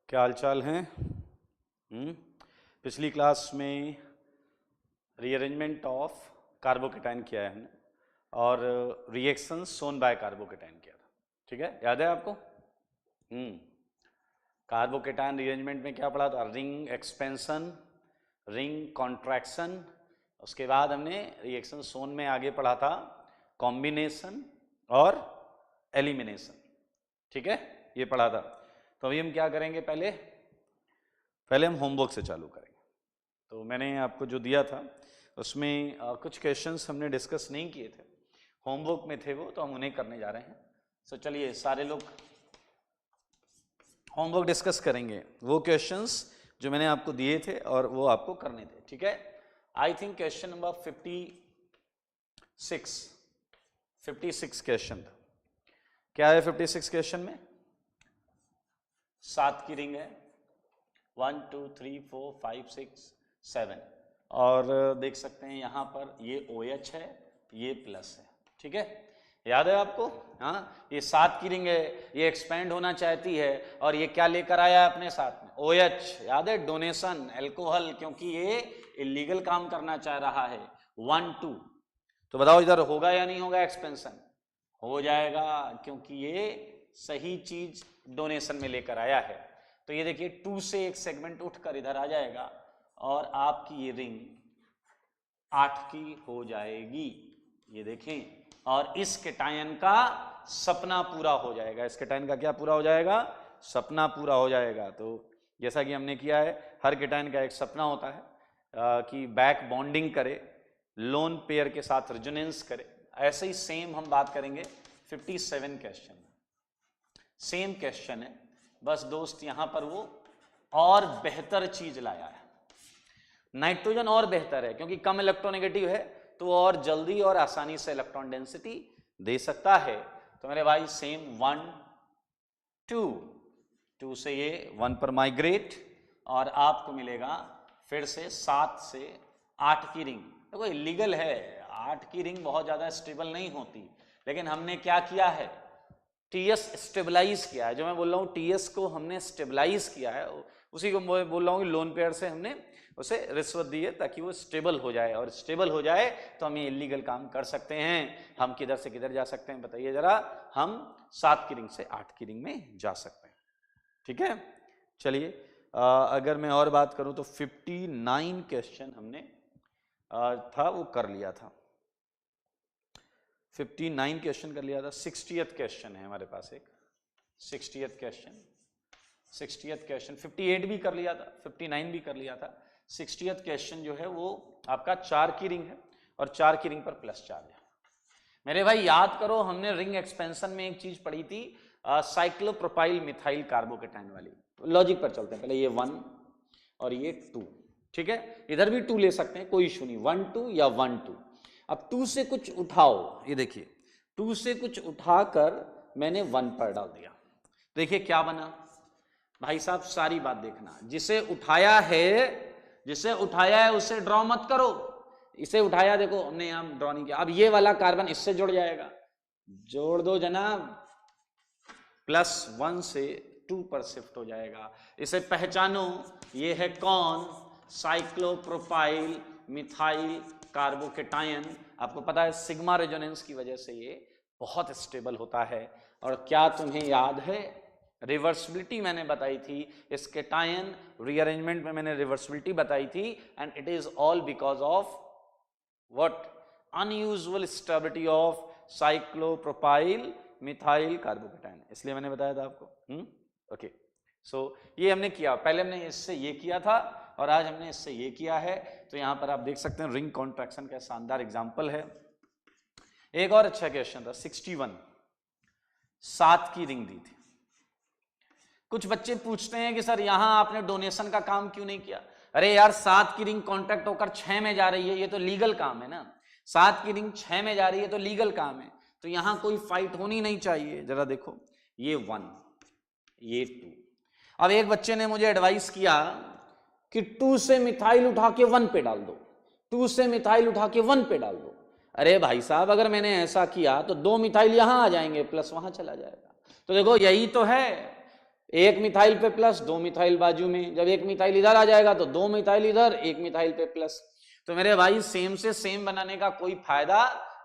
क्या हाल चाल हैं? पिछली क्लास में रीअरेंजमेंट ऑफ कार्बोकेटाइन किया है हमने और रिएक्शंस सोन बाय कार्बोकेटाइन किया था। ठीक है, याद है आपको? कार्बोकेटाइन रीअरेंजमेंट में क्या पढ़ा था? Ring expansion, ring contraction. उसके बाद हमने रिएक्शन सोन में आगे पढ़ा था कॉम्बिनेशन और एलिमिनेशन। ठीक है, ये पढ़ा था। तो अभी हम क्या करेंगे, पहले हम होमवर्क से चालू करेंगे। तो मैंने आपको जो दिया था उसमें कुछ क्वेश्चंस हमने डिस्कस नहीं किए थे, होमवर्क में थे वो, तो हम उन्हें करने जा रहे हैं। सो चलिए सारे लोग होमवर्क डिस्कस करेंगे, वो क्वेश्चंस जो मैंने आपको दिए थे और वो आपको करने थे। ठीक है, I think question number 56 question था। क्या है 56 क्वेश्चन में? 7 की रिंग है, 1 2 3 4 5 6 7, और देख सकते हैं यहाँ पर ये OH है, ये प्लस है। ठीक है, याद है आपको? हाँ, ये 7 की रिंग है, ये एक्सपेंड होना चाहती है और ये क्या लेकर आया है अपने साथ में? OH। याद है? डोनेशन, एल्कोहल, क्योंकि ये इलीगल काम करना चाह रहा है। 1 2, तो बताओ इधर होगा या नहीं होगा एक्सपेंशन? हो जाएगा, क्योंकि ये सही चीज डोनेशन में लेकर आया है। तो ये देखिए 2 से एक सेगमेंट उठकर इधर आ जाएगा और आपकी ये रिंग 8 की हो जाएगी। ये देखें, और इस केटायन का सपना पूरा हो जाएगा। इस केटायन का क्या पूरा हो जाएगा? सपना पूरा हो जाएगा। तो जैसा कि हमने किया है, हर केटायन का एक सपना होता है कि बैक बॉन्डिंग करे, लोन पेयर के साथ रेजोनेंस करे। ऐसे ही सेम हम बात करेंगे 57 क्वेश्चन। सेम क्वेश्चन है, बस दोस्त यहां पर वो और बेहतर चीज लाया है। नाइट्रोजन और बेहतर है क्योंकि कम इलेक्ट्रोनेगेटिव है, तो और जल्दी और आसानी से इलेक्ट्रॉन डेंसिटी दे सकता है। तो मेरे भाई सेम 1 2 से ये 1 पर माइग्रेट, और आपको मिलेगा फिर से 7 से 8 की रिंग। देखो इलीगल है, 8 की रिंग बहुत ज्यादा स्टेबल नहीं होती, लेकिन हमने क्या किया है? TS स्टेबलाइज किया है। जो मैं बोल रहा हूँ TS को हमने स्टेबलाइज किया है, उसी को मैं बोल रहा हूँ कि लोन पेयर से हमने उसे रिश्वत दी है ताकि वो स्टेबल हो जाए, और स्टेबल हो जाए तो हम ये इलीगल काम कर सकते हैं। हम किधर से किधर जा सकते हैं बताइए जरा? हम 7 की रिंग से 8 की रिंग में जा सकते हैं। ठीक है, चलिए अगर मैं और बात करूं तो 59 क्वेश्चन हमने था वो कर लिया था। 59 क्वेश्चन कर लिया था। 60th क्वेश्चन है हमारे पास एक, 60th क्वेश्चन 58 भी कर लिया था, 59 भी कर लिया था। 60th क्वेश्चन जो है वो आपका 4 की रिंग है और 4 की रिंग पर प्लस चार्ज है। मेरे भाई याद करो, हमने रिंग एक्सपेंशन में एक चीज पढ़ी थी, साइक्लोप्रोपाइल मिथाइल कार्बोकेटाइन वाली। लॉजिक पर चलते हैं, पहले ये 1 और ये 2। ठीक है, इधर भी 2 ले सकते हैं, कोई इशू नहीं, 1 2 या 1 2। अब 2 से कुछ उठाओ, ये देखिए 2 से कुछ उठाकर मैंने 1 पर डाल दिया। देखिए क्या बना भाई साहब, सारी बात देखना। जिसे उठाया है उसे ड्रॉ मत करो। इसे उठाया, देखो हमने यहां ड्रॉ नहीं किया। अब ये वाला कार्बन इससे जुड़ जाएगा, जोड़ दो जनाब, +1 से 2 पर शिफ्ट हो जाएगा। इसे पहचानो, ये है कौन? Cyclopropyl methyl carbocation. आपको पता है सिग्मा रेजोनेंस की वजह से ये बहुत स्टेबल होता है। और क्या तुम्हें याद है, रिवर्सिबिलिटी मैंने बताई थी इस केटायन रीअरेंजमेंट में, मैंने रिवर्सिबिलिटी बताई थी, and it is all because of what? Unusual stability of cyclopropyl methyl carbocation, इसलिए मैंने बताया था आपको। ओके, सो ये हमने किया। पहले हमने इससे ये किया था और आज हमने इससे ये किया है। तो यहां पर आप देख सकते हैं रिंग कॉन्ट्रैक्शन का शानदार एग्जांपल है। एक और अच्छा क्वेश्चन था 61, 7 की रिंग दी थी। कुछ बच्चे पूछते हैं कि सर यहां आपने डोनेशन का काम क्यों नहीं किया? अरे यार 7 की रिंग कॉन्ट्रैक्ट होकर 6 में जा रही है, ये तो लीगल काम है ना। 7 की रिंग 6 में जा रही है तो लीगल काम है, तो यहां कोई फाइट होनी नहीं चाहिए। जरा देखो, ये 1 ये 2। अब एक बच्चे ने मुझे एडवाइस किया कि 2 से मिथाइल उठा के 1 पे डाल दो, 2 से मिथाइल उठा के 1 पे डाल दो। अरे भाई साहब, अगर मैंने ऐसा किया तो 2 मिथाइल यहां आ जाएंगे, प्लस वहां चला जाएगा। तो देखो यही तो है, एक मिथाइल पे प्लस, 2 मिथाइल बाजू में, जब एक मिथाइल इधर आ जाएगा तो 2 मिथाइल इधर, एक मिथाइल पे प्लस। तो मेरे भाई सेम से सेम बनाने का कोई फायदा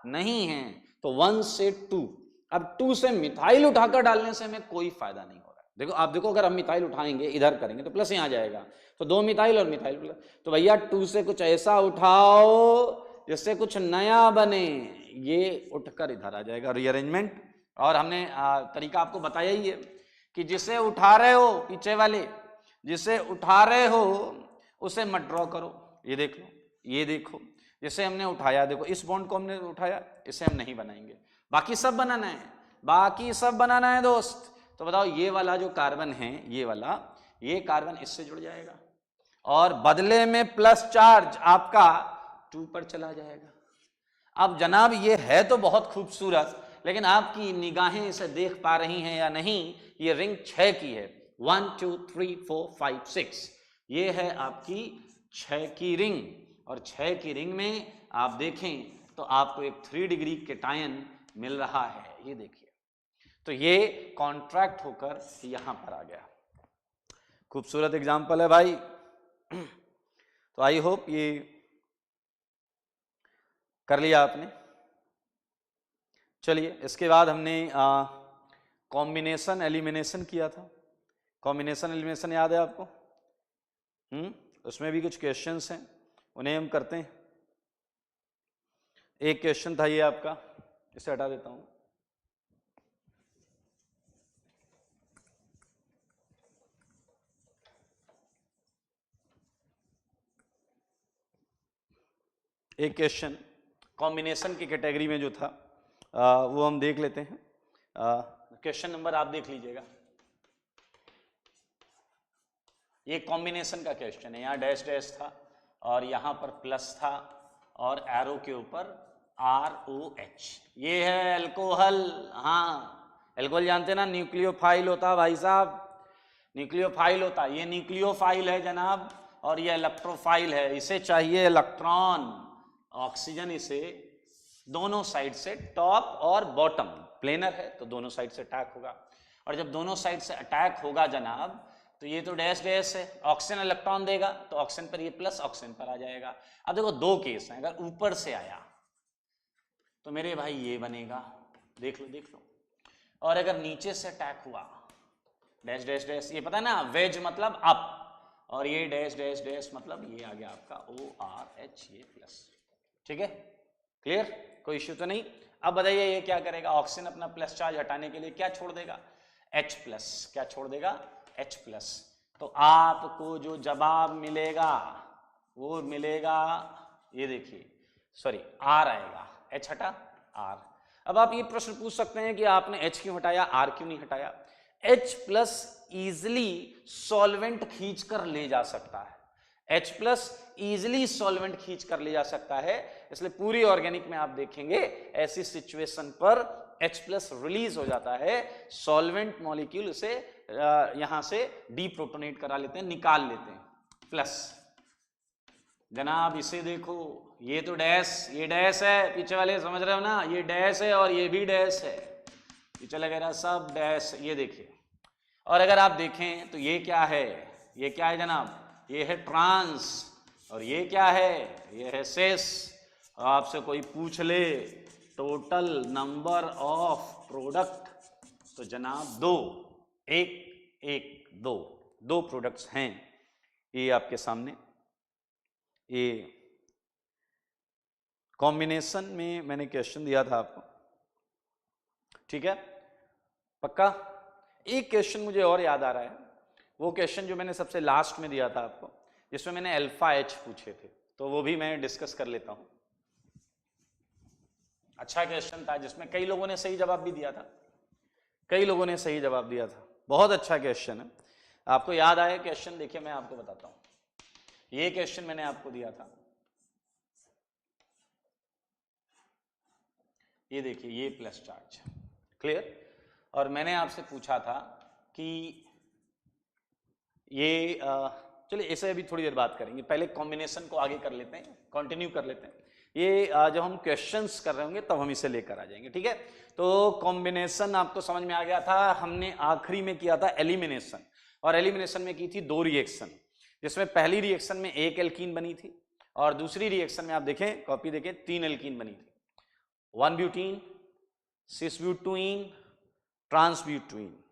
नहीं है, तो 1 से 2। अब 2 से मिथाइल उठाकर डालने से हमें कोई फायदा नहीं हो रहा है। देखो आप देखो, अगर हम मिथाइल उठाएंगे इधर करेंगे तो प्लस यहाँ जाएगा, तो 2 मिथाइल और मिथाइल प्लस। तो भैया 2 से कुछ ऐसा उठाओ जिससे कुछ नया बने, ये उठकर इधर आ जाएगा, रीअरेंजमेंट। और हमने तरीका आपको बताया ही है कि जिसे उठा रहे हो, पीछे वाले जिसे उठा रहे हो उसे मत ड्रॉ करो। ये देख लो, ये देखो, जिसे हमने उठाया, देखो इस बॉन्ड को हमने उठाया, इसे हम नहीं बनाएंगे, बाकी सब बनाना है, बाकी सब बनाना है दोस्त। तो बताओ ये वाला जो कार्बन है, ये वाला, ये कार्बन इससे जुड़ जाएगा और बदले में प्लस चार्ज आपका 2 पर चला जाएगा। अब जनाब ये है तो बहुत खूबसूरत, लेकिन आपकी निगाहें इसे देख पा रही हैं या नहीं, ये रिंग 6 की है। 1 2 3 4 5 6, ये है आपकी 6 की रिंग। और 6 की रिंग में आप देखें तो आपको एक 3 डिग्री कैटायन मिल रहा है, ये देखिए। तो ये कॉन्ट्रैक्ट होकर यहां पर आ गया। खूबसूरत एग्जाम्पल है भाई। तो आई होप ये कर लिया आपने। चलिए इसके बाद हमने कॉम्बिनेशन एलिमिनेशन किया था। कॉम्बिनेशन एलिमिनेशन याद है आपको? उसमें भी कुछ क्वेश्चंस हैं, उन्हें हम करते हैं। एक क्वेश्चन था ये आपका, इसे हटा देता हूं। एक क्वेश्चन कॉम्बिनेशन की कैटेगरी में जो था वो हम देख लेते हैं। क्वेश्चन नंबर आप देख लीजिएगा। ये कॉम्बिनेशन का क्वेश्चन है, यहाँ डैश डैश था और यहाँ पर प्लस था और एरो के ऊपर ROH। ये है अल्कोहल। हाँ, अल्कोहल जानते ना, न्यूक्लियोफाइल होता भाई साहब, न्यूक्लियोफाइल होता। ये न्यूक्लियोफाइल है जनाब और ये इलेक्ट्रोफाइल है। इसे चाहिए इलेक्ट्रॉन, ऑक्सीजन इसे दोनों साइड से, टॉप और बॉटम प्लेनर है तो दोनों साइड से अटैक होगा। और जब दोनों साइड से अटैक होगा जनाब, तो ये तो डैश डैश है, ऑक्सीजन इलेक्ट्रॉन देगा तो ऑक्सीजन पर ये प्लस ऑक्सीजन पर आ जाएगा। अब देखो 2 केस हैं, अगर ऊपर से आया तो मेरे भाई ये बनेगा, देख लो देख लो। और अगर नीचे से अटैक हुआ, डैश डैश डैश, ये पता है ना, वेज मतलब अप, और ये डैश डैश डैश मतलब ये आ गया आपका ORH, ये प्लस। ठीक है, क्लियर, कोई इश्यू तो नहीं। अब बताइए ये क्या करेगा, ऑक्सीजन अपना प्लस चार्ज हटाने के लिए क्या छोड़ देगा, H प्लस। क्या छोड़ देगा, H प्लस। तो आपको जो जवाब मिलेगा वो मिलेगा, ये देखिए, सॉरी R आएगा, H हटा R। अब आप ये प्रश्न पूछ सकते हैं कि आपने H क्यों हटाया, R क्यों नहीं हटाया। H प्लस ईजिली सॉल्वेंट खींच कर ले जा सकता है, H प्लस ईजिली सॉल्वेंट खींच कर ले जा सकता है, इसलिए पूरी ऑर्गेनिक में आप देखेंगे ऐसी सिचुएशन पर H प्लस रिलीज हो जाता है, सॉल्वेंट मॉलिक्यूल उसे यहां से डीप्रोटोनेट करा लेते हैं, निकाल लेते हैं, प्लस। जनाब इसे देखो, ये तो डैश, ये डैश है, पीछे वाले समझ रहे हो ना, ये डैश है और ये भी डैश है, पीछे वगैरह सब डैश, ये देखिए। और अगर आप देखें तो ये क्या है, ये क्या है जनाब, ये है ट्रांस, और ये क्या है, ये है सेस। आपसे कोई पूछ ले टोटल नंबर ऑफ प्रोडक्ट, तो जनाब 2, 1 1 2 प्रोडक्ट्स हैं ये आपके सामने। ये कॉम्बिनेशन में मैंने क्वेश्चन दिया था आपको, ठीक है, पक्का। एक क्वेश्चन मुझे और याद आ रहा है, वो क्वेश्चन जो मैंने सबसे लास्ट में दिया था आपको, जिसमें मैंने अल्फा H पूछे थे, तो वो भी मैं डिस्कस कर लेता हूं। अच्छा क्वेश्चन था जिसमें कई लोगों ने सही जवाब भी दिया था, कई लोगों ने सही जवाब दिया था, बहुत अच्छा क्वेश्चन है। आपको याद आया क्वेश्चन, देखिए मैं आपको बताता हूं। ये क्वेश्चन मैंने आपको दिया था, ये देखिए, ये प्लस चार्ज, क्लियर। और मैंने आपसे पूछा था कि ये चलिए इसे अभी थोड़ी देर बात करेंगे, पहले कॉम्बिनेशन को आगे कर लेते हैं, कंटिन्यू कर लेते हैं। ये जब हम क्वेश्चंस कर रहे होंगे तब हम इसे लेकर आ जाएंगे, ठीक है। तो कॉम्बिनेशन आपको समझ में आ गया था। हमने आखिरी में किया था एलिमिनेशन, और एलिमिनेशन में की थी 2 रिएक्शन, जिसमें पहली रिएक्शन में 1 एल्कीन बनी थी और दूसरी रिएक्शन में आप देखें, कॉपी देखें, 3 एल्कीन बनी थी, 1 butene, 6 butene, trans butene.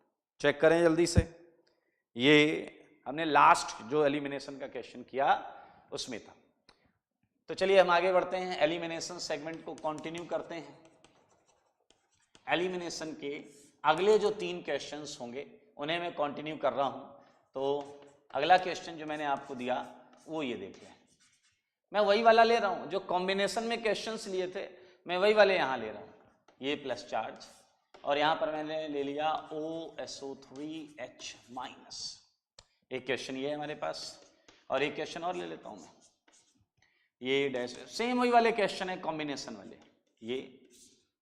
Check करें जल्दी से, ये हमने लास्ट जो एलिमिनेशन का क्वेश्चन किया उसमें था। तो चलिए हम आगे बढ़ते हैं, एलिमिनेशन सेगमेंट को कंटिन्यू करते हैं। एलिमिनेशन के अगले जो 3 क्वेश्चंस होंगे उन्हें मैं कंटिन्यू कर रहा हूं। तो अगला क्वेश्चन जो मैंने आपको दिया वो ये देख लें, मैं वही वाला ले रहा हूं जो कॉम्बिनेशन में क्वेश्चंस लिए थे, मैं वही वाले यहां ले रहा हूं, ये प्लस चार्ज, और यहां पर मैंने ले लिया OSO3H माइनस। एक क्वेश्चन ये है हमारे पास, और एक क्वेश्चन और ले लेता हूं मैं, ये डैश, सेम वही वाले क्वेश्चन है कॉम्बिनेशन वाले, ये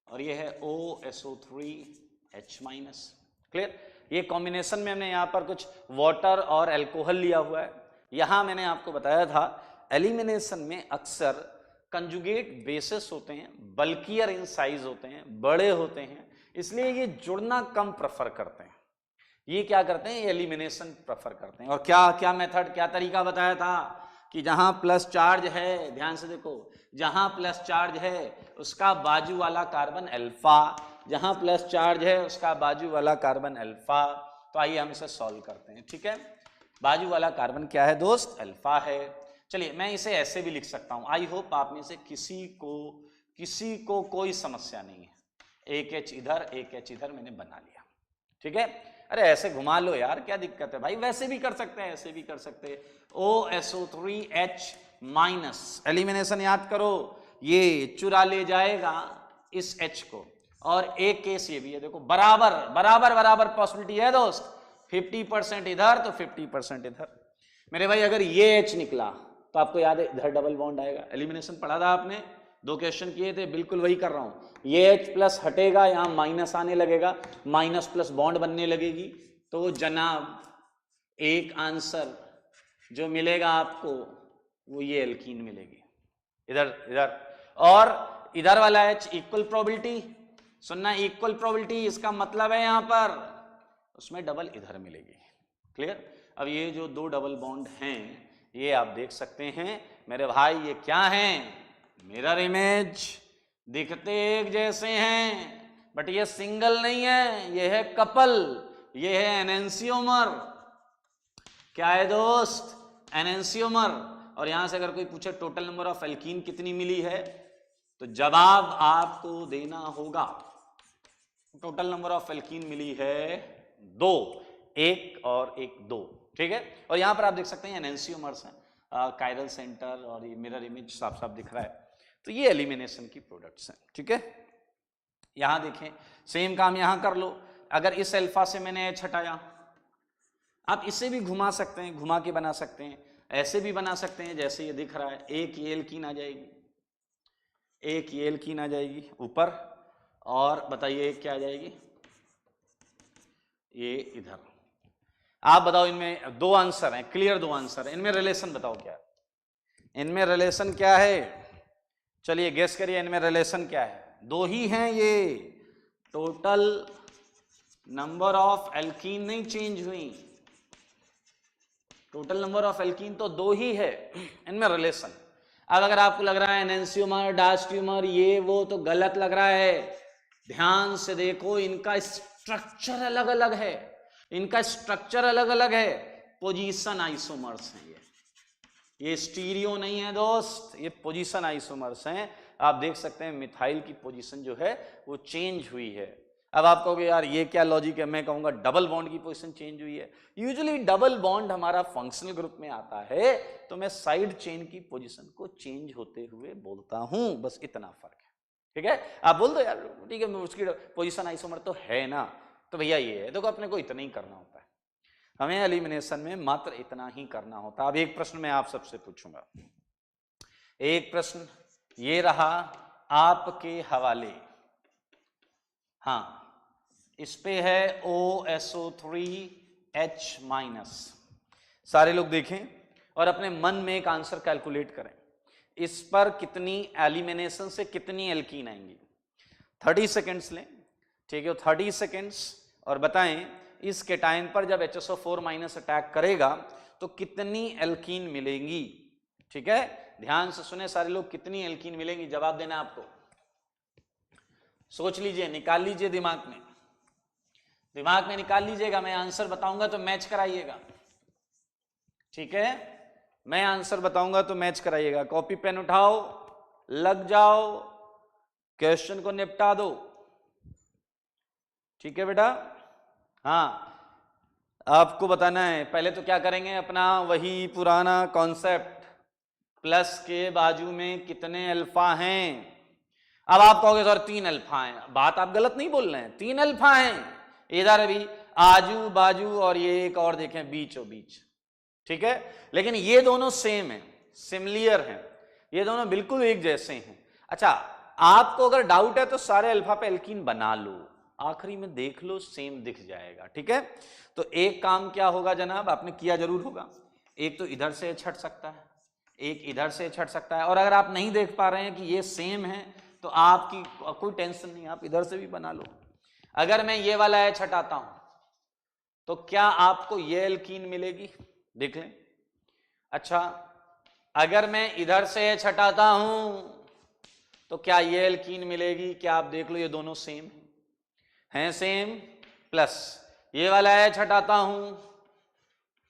और ये है OSO3H माइनस। क्लियर। ये कॉम्बिनेशन में हमने यहाँ पर कुछ वाटर और अल्कोहल लिया हुआ है। यहाँ मैंने आपको बताया था एलिमिनेशन में अक्सर कंजुगेट बेसिस होते हैं, बल्कियर इन साइज होते हैं, बड़े होते हैं, इसलिए ये जुड़ना कम प्रेफर करते हैं। ये क्या करते हैं, एलिमिनेशन प्रेफर करते हैं। और क्या क्या मेथड, क्या तरीका बताया था कि जहां प्लस चार्ज है, ध्यान से देखो, जहां प्लस चार्ज है उसका बाजू वाला कार्बन अल्फा, जहां प्लस चार्ज है उसका बाजू वाला कार्बन अल्फा। तो आइए हम इसे सॉल्व करते हैं, ठीक है। बाजू वाला कार्बन क्या है दोस्त, अल्फा है। चलिए मैं इसे ऐसे भी लिख सकता हूं, आई होप आप में से किसी को कोई समस्या नहीं है। एक H इधर, एक H इधर मैंने बना लिया, ठीक है। अरे ऐसे घुमा लो यार, क्या दिक्कत है भाई, वैसे भी कर सकते हैं, ऐसे भी कर सकते हैं। OSO3H माइनस, एलिमिनेशन याद करो, ये चुरा ले जाएगा इस H को, और एक केस ये भी है, देखो बराबर बराबर बराबर पॉसिबिलिटी है दोस्त, 50% इधर तो 50% इधर। मेरे भाई अगर ये H निकला तो आपको याद है इधर डबल बॉन्ड आएगा, एलिमिनेशन पढ़ा था आपने, 2 क्वेश्चन किए थे, बिल्कुल वही कर रहा हूं। ये H प्लस हटेगा, यहां माइनस आने लगेगा, माइनस प्लस बॉन्ड बनने लगेगी, तो जनाब एक आंसर जो मिलेगा आपको वो ये एल्कीन मिलेगी, इधर इधर, और इधर वाला H इक्वल प्रोबेबिलिटी, सुनना इक्वल प्रोबेबिलिटी, इसका मतलब है यहां पर उसमें डबल इधर मिलेगी। क्लियर। अब ये जो 2 डबल बॉन्ड हैं ये आप देख सकते हैं मेरे भाई, ये क्या हैं, मिरर इमेज, दिखते एक जैसे हैं बट ये सिंगल नहीं है, ये है कपल, ये है एनेंसियोमर। क्या है दोस्त, एनेंसियोमर। और यहां से अगर कोई पूछे टोटल नंबर ऑफ एल्कीन कितनी मिली है, तो जवाब आपको देना होगा टोटल नंबर ऑफ एल्कीन मिली है 2, 1 और 1 2, ठीक है। और यहां पर आप देख सकते हैं एनेंसियोमर्स हैं, कायरल सेंटर, और ये मिरर इमेज साफ साफ दिख रहा है। तो ये एलिमिनेशन की प्रोडक्ट्स हैं, ठीक है। यहां देखें, सेम काम यहां कर लो, अगर इस अल्फा से मैंने H हटाया, आप इसे भी घुमा सकते हैं, घुमा के बना सकते हैं, ऐसे भी बना सकते हैं जैसे ये दिख रहा है, एक ये एल्कीन आ जाएगी, एक ये एल्कीन आ जाएगी ऊपर, और बताइए एक क्या आ जाएगी, ये इधर। आप बताओ, इनमें 2 आंसर हैं, क्लियर 2 आंसर है, इनमें रिलेशन बताओ क्या, इनमें रिलेशन क्या है, चलिए गेस करिए इनमें रिलेशन क्या है। 2 ही हैं ये, टोटल नंबर ऑफ एल्कीन नहीं चेंज हुई, टोटल नंबर ऑफ एल्कीन तो 2 ही है, इनमें रिलेशन। अब अगर आपको लग रहा है एनेंसियोमर, डायस्ट्यूमर, ये वो, तो गलत लग रहा है। ध्यान से देखो, इनका स्ट्रक्चर अलग अलग है, इनका स्ट्रक्चर अलग अलग है, पोजीशन आइसोमर्स हैं ये स्टीरियो नहीं है दोस्त, ये पोजीशन आइसोमर्स हैं। आप देख सकते हैं मिथाइल की पोजीशन जो है वो चेंज हुई है। अब आप कहोगे यार ये क्या लॉजिक है, मैं कहूंगा डबल बॉन्ड की पोजीशन चेंज हुई है। यूजुअली डबल बॉन्ड हमारा फंक्शनल ग्रुप में आता है तो मैं साइड चेन की पोजीशन को चेंज होते हुए बोलता हूं, बस इतना फर्क है, ठीक है। आप बोल दो यार ठीक है उसकी पोजीशन आइसोमर तो है ना, तो भैया ये है, देखो अपने को इतना ही करना होता है, हमें एलिमिनेशन में मात्र इतना ही करना होता है। अब एक प्रश्न मैं आप सबसे पूछूंगा, एक प्रश्न ये रहा आपके हवाले, हाँ इस पे है OSO3H माइनस। सारे लोग देखें और अपने मन में एक आंसर कैलकुलेट करें इस पर कितनी एलिमिनेशन से कितनी एल्कीन आएंगी। 30 सेकेंड्स लें, ठीक है, 30 सेकेंड्स, और बताएं इस केटाइन पर जब HSO4 माइनस अटैक करेगा तो कितनी एल्कीन मिलेंगी। ठीक है, ध्यान से सुने सारे लोग, कितनी एल्कीन मिलेंगी, जवाब देना आपको। सोच लीजिए, निकाल लीजिए दिमाग में निकाल लीजिएगा। मैं आंसर बताऊंगा तो मैच कराइएगा, ठीक है, मैं आंसर बताऊंगा तो मैच कराइएगा। कॉपी पेन उठाओ, लग जाओ, क्वेश्चन को निपटा दो, ठीक है बेटा। हाँ, आपको बताना है, पहले तो क्या करेंगे, अपना वही पुराना कॉन्सेप्ट, प्लस के बाजू में कितने अल्फा हैं। अब आप कहोगे सर 3 अल्फा हैं, बात आप गलत नहीं बोल रहे हैं, 3 अल्फा हैं, इधर भी आजू बाजू और ये एक और देखें बीचों बीच, ठीक है, लेकिन ये दोनों सेम है, सिमिलियर हैं, ये दोनों बिल्कुल एक जैसे हैं। अच्छा, आपको अगर डाउट है तो सारे अल्फा पे एल्कीन बना लो, आखिरी में देख लो सेम दिख जाएगा, ठीक है। तो एक काम क्या होगा जनाब, आपने किया जरूर होगा, एक तो इधर से छट सकता है, एक इधर से छट सकता है, और अगर आप नहीं देख पा रहे हैं कि ये सेम है तो आपकी कोई टेंशन नहीं, आप इधर से भी बना लो। अगर मैं ये वाला एच हटाता हूं तो क्या आपको ये एल्कीन मिलेगी, देख लें। अच्छा, अगर मैं इधर से एच हटाता हूं तो क्या ये एल्कीन मिलेगी, क्या आप देख लो, ये दोनों सेम हैं सेम, प्लस ये वाला एच हटाता हूं,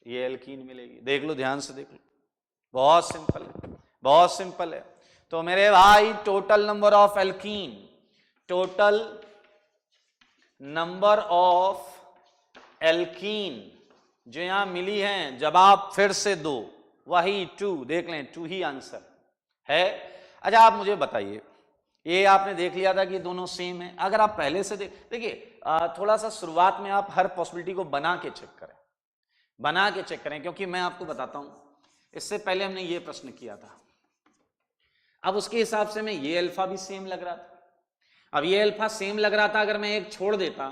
ये एल्कीन मिलेगी, देख लो, ध्यान से देख लो, बहुत सिंपल है, बहुत सिंपल है। तो मेरे भाई total number of alkene, total number of alkene जो यहां मिली हैं, जवाब फिर से दो, वही 2, देख लें 2 ही आंसर है। अच्छा, आप मुझे बताइए, ये आपने देख लिया था कि दोनों सेम है, अगर आप पहले से देखिए, थोड़ा सा शुरुआत में आप हर पॉसिबिलिटी को बना के चेक करें, क्योंकि मैं आपको बताता हूं, इससे पहले हमने ये प्रश्न किया था, अब उसके हिसाब से मैं ये अल्फा भी सेम लग रहा था, अब ये अल्फा सेम लग रहा था, अगर मैं एक छोड़ देता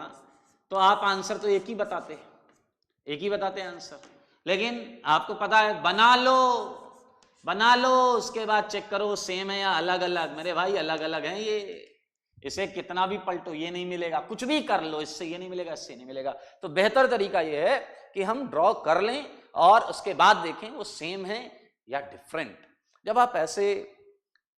तो आप आंसर तो एक ही बताते आंसर, लेकिन आपको पता है, बना लो, उसके बाद चेक करो सेम है या अलग अलग। मेरे भाई अलग अलग हैं ये, इसे कितना भी पलटो ये नहीं मिलेगा, कुछ भी कर लो, इससे ये नहीं मिलेगा, इससे नहीं मिलेगा। तो बेहतर तरीका ये है कि हम ड्रॉ कर लें और उसके बाद देखें वो सेम है या डिफरेंट। जब आप ऐसे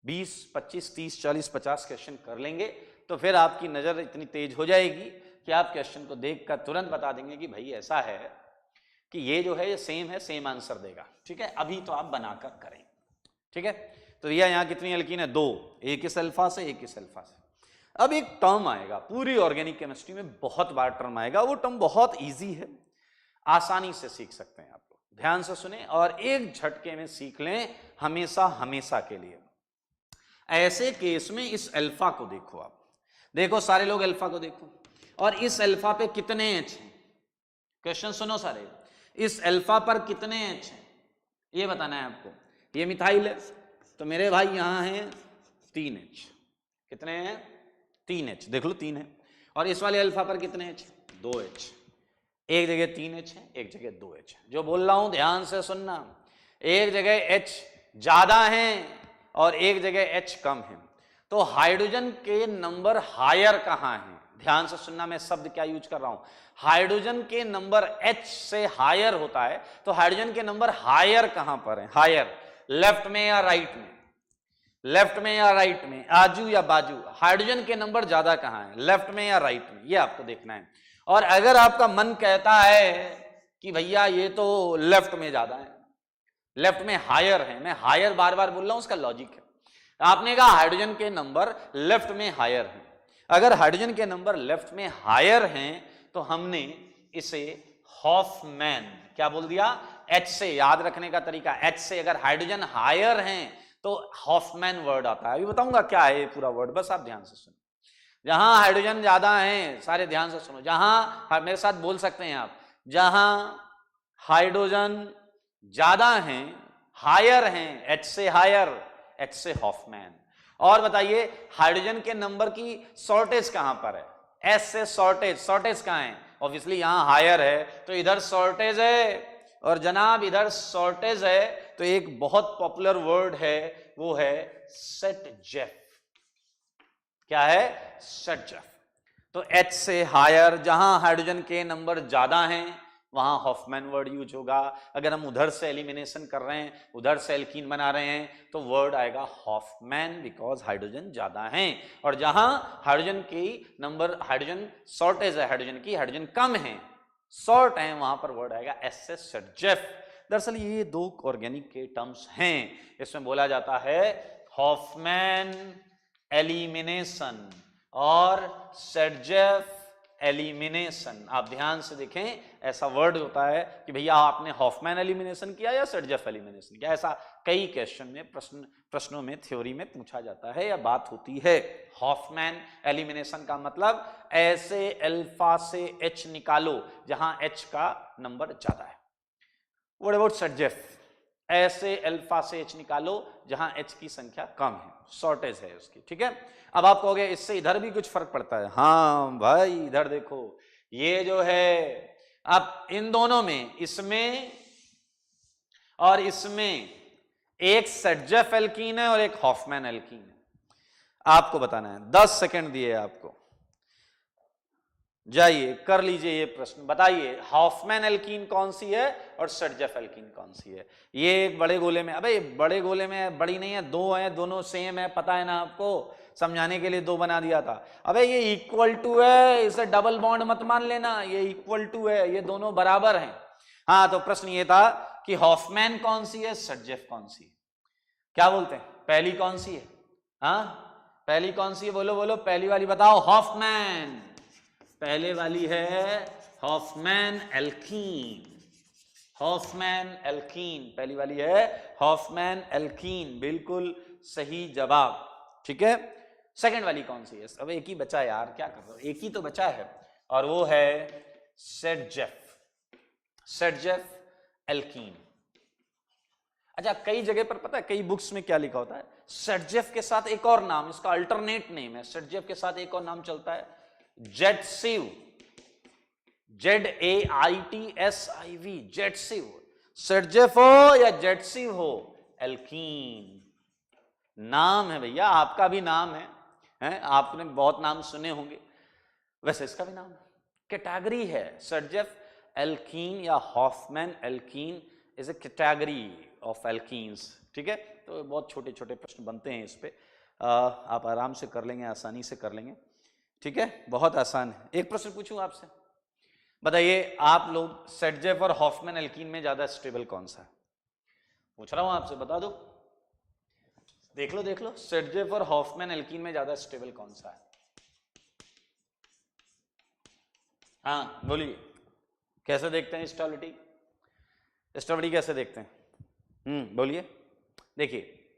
20, 25, 30, 40, 50 क्वेश्चन कर लेंगे तो फिर आपकी नजर इतनी तेज हो जाएगी कि आप क्वेश्चन को देखकर तुरंत बता देंगे कि भाई ऐसा है कि ये जो है ये सेम है, सेम आंसर देगा, ठीक है। अभी तो आप बनाकर करें, ठीक है। तो यह यहां कितनी एल्कीन है, 2, एक इस अल्फा से, एक इस अल्फा से। अब एक टर्म आएगा, पूरी ऑर्गेनिक केमिस्ट्री में बहुत बार टर्म आएगा, वो टर्म बहुत ईजी है, आसानी से सीख सकते हैं आप लोग, ध्यान से सुने और एक झटके में सीख लें, हमेशा के लिए। ऐसे केस में इस अल्फा को देखो, आप देखो सारे लोग अल्फा को देखो, और इस अल्फा पे कितने एच हैं, क्वेश्चन सुनो सारे, इस अल्फा पर कितने एच हैं ये बताना है आपको। ये मिथाइल है तो मेरे भाई यहां है 3 एच, कितने हैं, 3 एच, देख लो 3 है। और इस वाले अल्फा पर कितने एच, 2 एच, एक जगह 3 एच है, एक जगह 2 एच। जो बोल रहा हूं ध्यान से सुनना, एक जगह एच ज्यादा है और एक जगह एच कम है, तो हाइड्रोजन के नंबर हायर कहां है, ध्यान से सुनना, मैं शब्द क्या यूज कर रहा हूं, हाइड्रोजन के नंबर H से हायर होता है, तो हाइड्रोजन के नंबर हायर कहां पर है, हायर लेफ्ट में या राइट में, लेफ्ट में या राइट में, आजू या बाजू, हाइड्रोजन के नंबर ज्यादा कहां है, लेफ्ट में या राइट में, ये आपको देखना है। और अगर आपका मन कहता है कि भैया ये तो लेफ्ट में ज्यादा है, लेफ्ट में हायर है, मैं हायर बार बार बोल रहा हूं, उसका लॉजिक है, आपने कहा हाइड्रोजन के नंबर लेफ्ट में हायर हैं, अगर हाइड्रोजन के नंबर लेफ्ट में हायर हैं तो हमने इसे हॉफमैन क्या बोल दिया, H से, याद रखने का तरीका, H से अगर हाइड्रोजन हायर हैं तो हॉफमैन वर्ड आता है, अभी बताऊंगा क्या है ये पूरा वर्ड, बस आप ध्यान से सुनो। जहां हाइड्रोजन ज्यादा हैं, सारे ध्यान से सुनो, जहां मेरे साथ बोल सकते हैं आप, जहां हाइड्रोजन ज्यादा हैं, हायर हैं, H से हायर, H से हॉफमैन। और बताइए हाइड्रोजन के नंबर की शॉर्टेज कहां पर है, S से शॉर्टेज कहां है, ऑब्वियसली यहां हायर है तो इधर शॉर्टेज है, और जनाब इधर शॉर्टेज है तो एक बहुत पॉपुलर वर्ड है वो है सेटजेफ। क्या है? सेटजेफ। तो H से हायर, जहां हाइड्रोजन के नंबर ज्यादा हैं वहां हॉफमैन वर्ड यूज होगा। अगर हम उधर से एलिमिनेशन कर रहे हैं, उधर से एल्कीन बना रहे हैं, तो वर्ड आएगा हॉफमैन, बिकॉज हाइड्रोजन ज्यादा हैं। और जहां हाइड्रोजन की नंबर, हाइड्रोजन शॉर्टेज है, हाइड्रोजन कम है, शॉर्ट है, वहां पर वर्ड आएगा एस सेटजेफ। दरअसल ये दो ऑर्गेनिक के टर्म्स हैं। इसमें बोला जाता है हॉफमैन एलिमिनेशन और सेटजेफ एलिमिनेशन। आप ध्यान से देखें, ऐसा वर्ड होता है कि भैया आपने हॉफमैन एलिमिनेशन किया या सेटजेफ एलिमिनेशन किया। ऐसा कई क्वेश्चन में, प्रश्नों में, थ्योरी में पूछा जाता है या बात होती है। हॉफमैन एलिमिनेशन का मतलब ऐसे अल्फा से H निकालो जहां H का नंबर ज्यादा है। What about सेटजेफ? ऐसे अल्फा से H निकालो जहां H की संख्या कम है, शॉर्टेज है उसकी। ठीक है, अब आप कहोगे इससे इधर भी कुछ फर्क पड़ता है। हाँ भाई, इधर देखो, ये जो है, अब इन दोनों में, इसमें और इसमें एक सेटजेफ एल्कीन है और एक हॉफमैन एल्कीन है। आपको बताना है, 10 सेकंड दिए आपको, जाइए कर लीजिए ये प्रश्न, बताइए हॉफमैन एल्कीन कौन सी है और सेटजेफ एल्कीन कौन सी है। ये एक बड़े गोले में, अबे बड़े गोले में बड़ी नहीं है, दो है, दोनों सेम है, पता है ना आपको, समझाने के लिए दो बना दिया था। अबे ये इक्वल टू है, इसे डबल बॉन्ड मत मान लेना, ये इक्वल टू है, ये दोनों बराबर हैं। हाँ, तो प्रश्न ये था कि हॉफमैन कौन सी है, सेटजेफ कौन सी है। क्या बोलते हैं, पहली कौन सी है? हाँ, पहली कौन सी है, बोलो बोलो, पहली वाली बताओ। हॉफमैन, पहले वाली है हॉफमैन एल्कीन। हॉफमैन एल्कीन पहली वाली है, हॉफमैन एल्कीन, बिल्कुल सही जवाब। ठीक है, सेकंड वाली कौन सी है? अब एक ही बचा है यार, क्या कर रहे हो, एक ही तो बचा है, और वो है सेटजेफ, सेटजेफ एल्कीन। अच्छा, कई जगह पर पता है, कई बुक्स में क्या लिखा होता है, सेटजेफ के साथ एक और नाम, इसका अल्टरनेट नेम है, सेटजेफ के साथ एक और नाम चलता है जेटसिव, ZAITSIV, जेटसिव। सेटजेफ हो या जेटसिव हो, एल्कीन नाम है भैया, आपका भी नाम है, आपने बहुत नाम सुने होंगे, वैसे इसका भी नाम है, कैटेगरी है। सेटजेफ एल्कीन या Hofmann alkene is a category of alkenes. ठीक है, तो बहुत छोटे छोटे प्रश्न बनते हैं इस पे, आप आराम से कर लेंगे, आसानी से कर लेंगे। ठीक है, बहुत आसान है। एक प्रश्न पूछूं आपसे, बताइए आप लोग, सेटजेफ और हॉफमैन एल्कीन में ज्यादा स्टेबल कौन सा है? पूछ रहा हूं आपसे, बता दो, देख लो देख लो, सेटजेफ और हॉफमैन एल्कीन में ज्यादा स्टेबल कौन सा है? हाँ बोलिए, कैसे देखते हैं स्टेबिलिटी? स्टेबिलिटी कैसे देखते हैं? बोलिए। देखिए,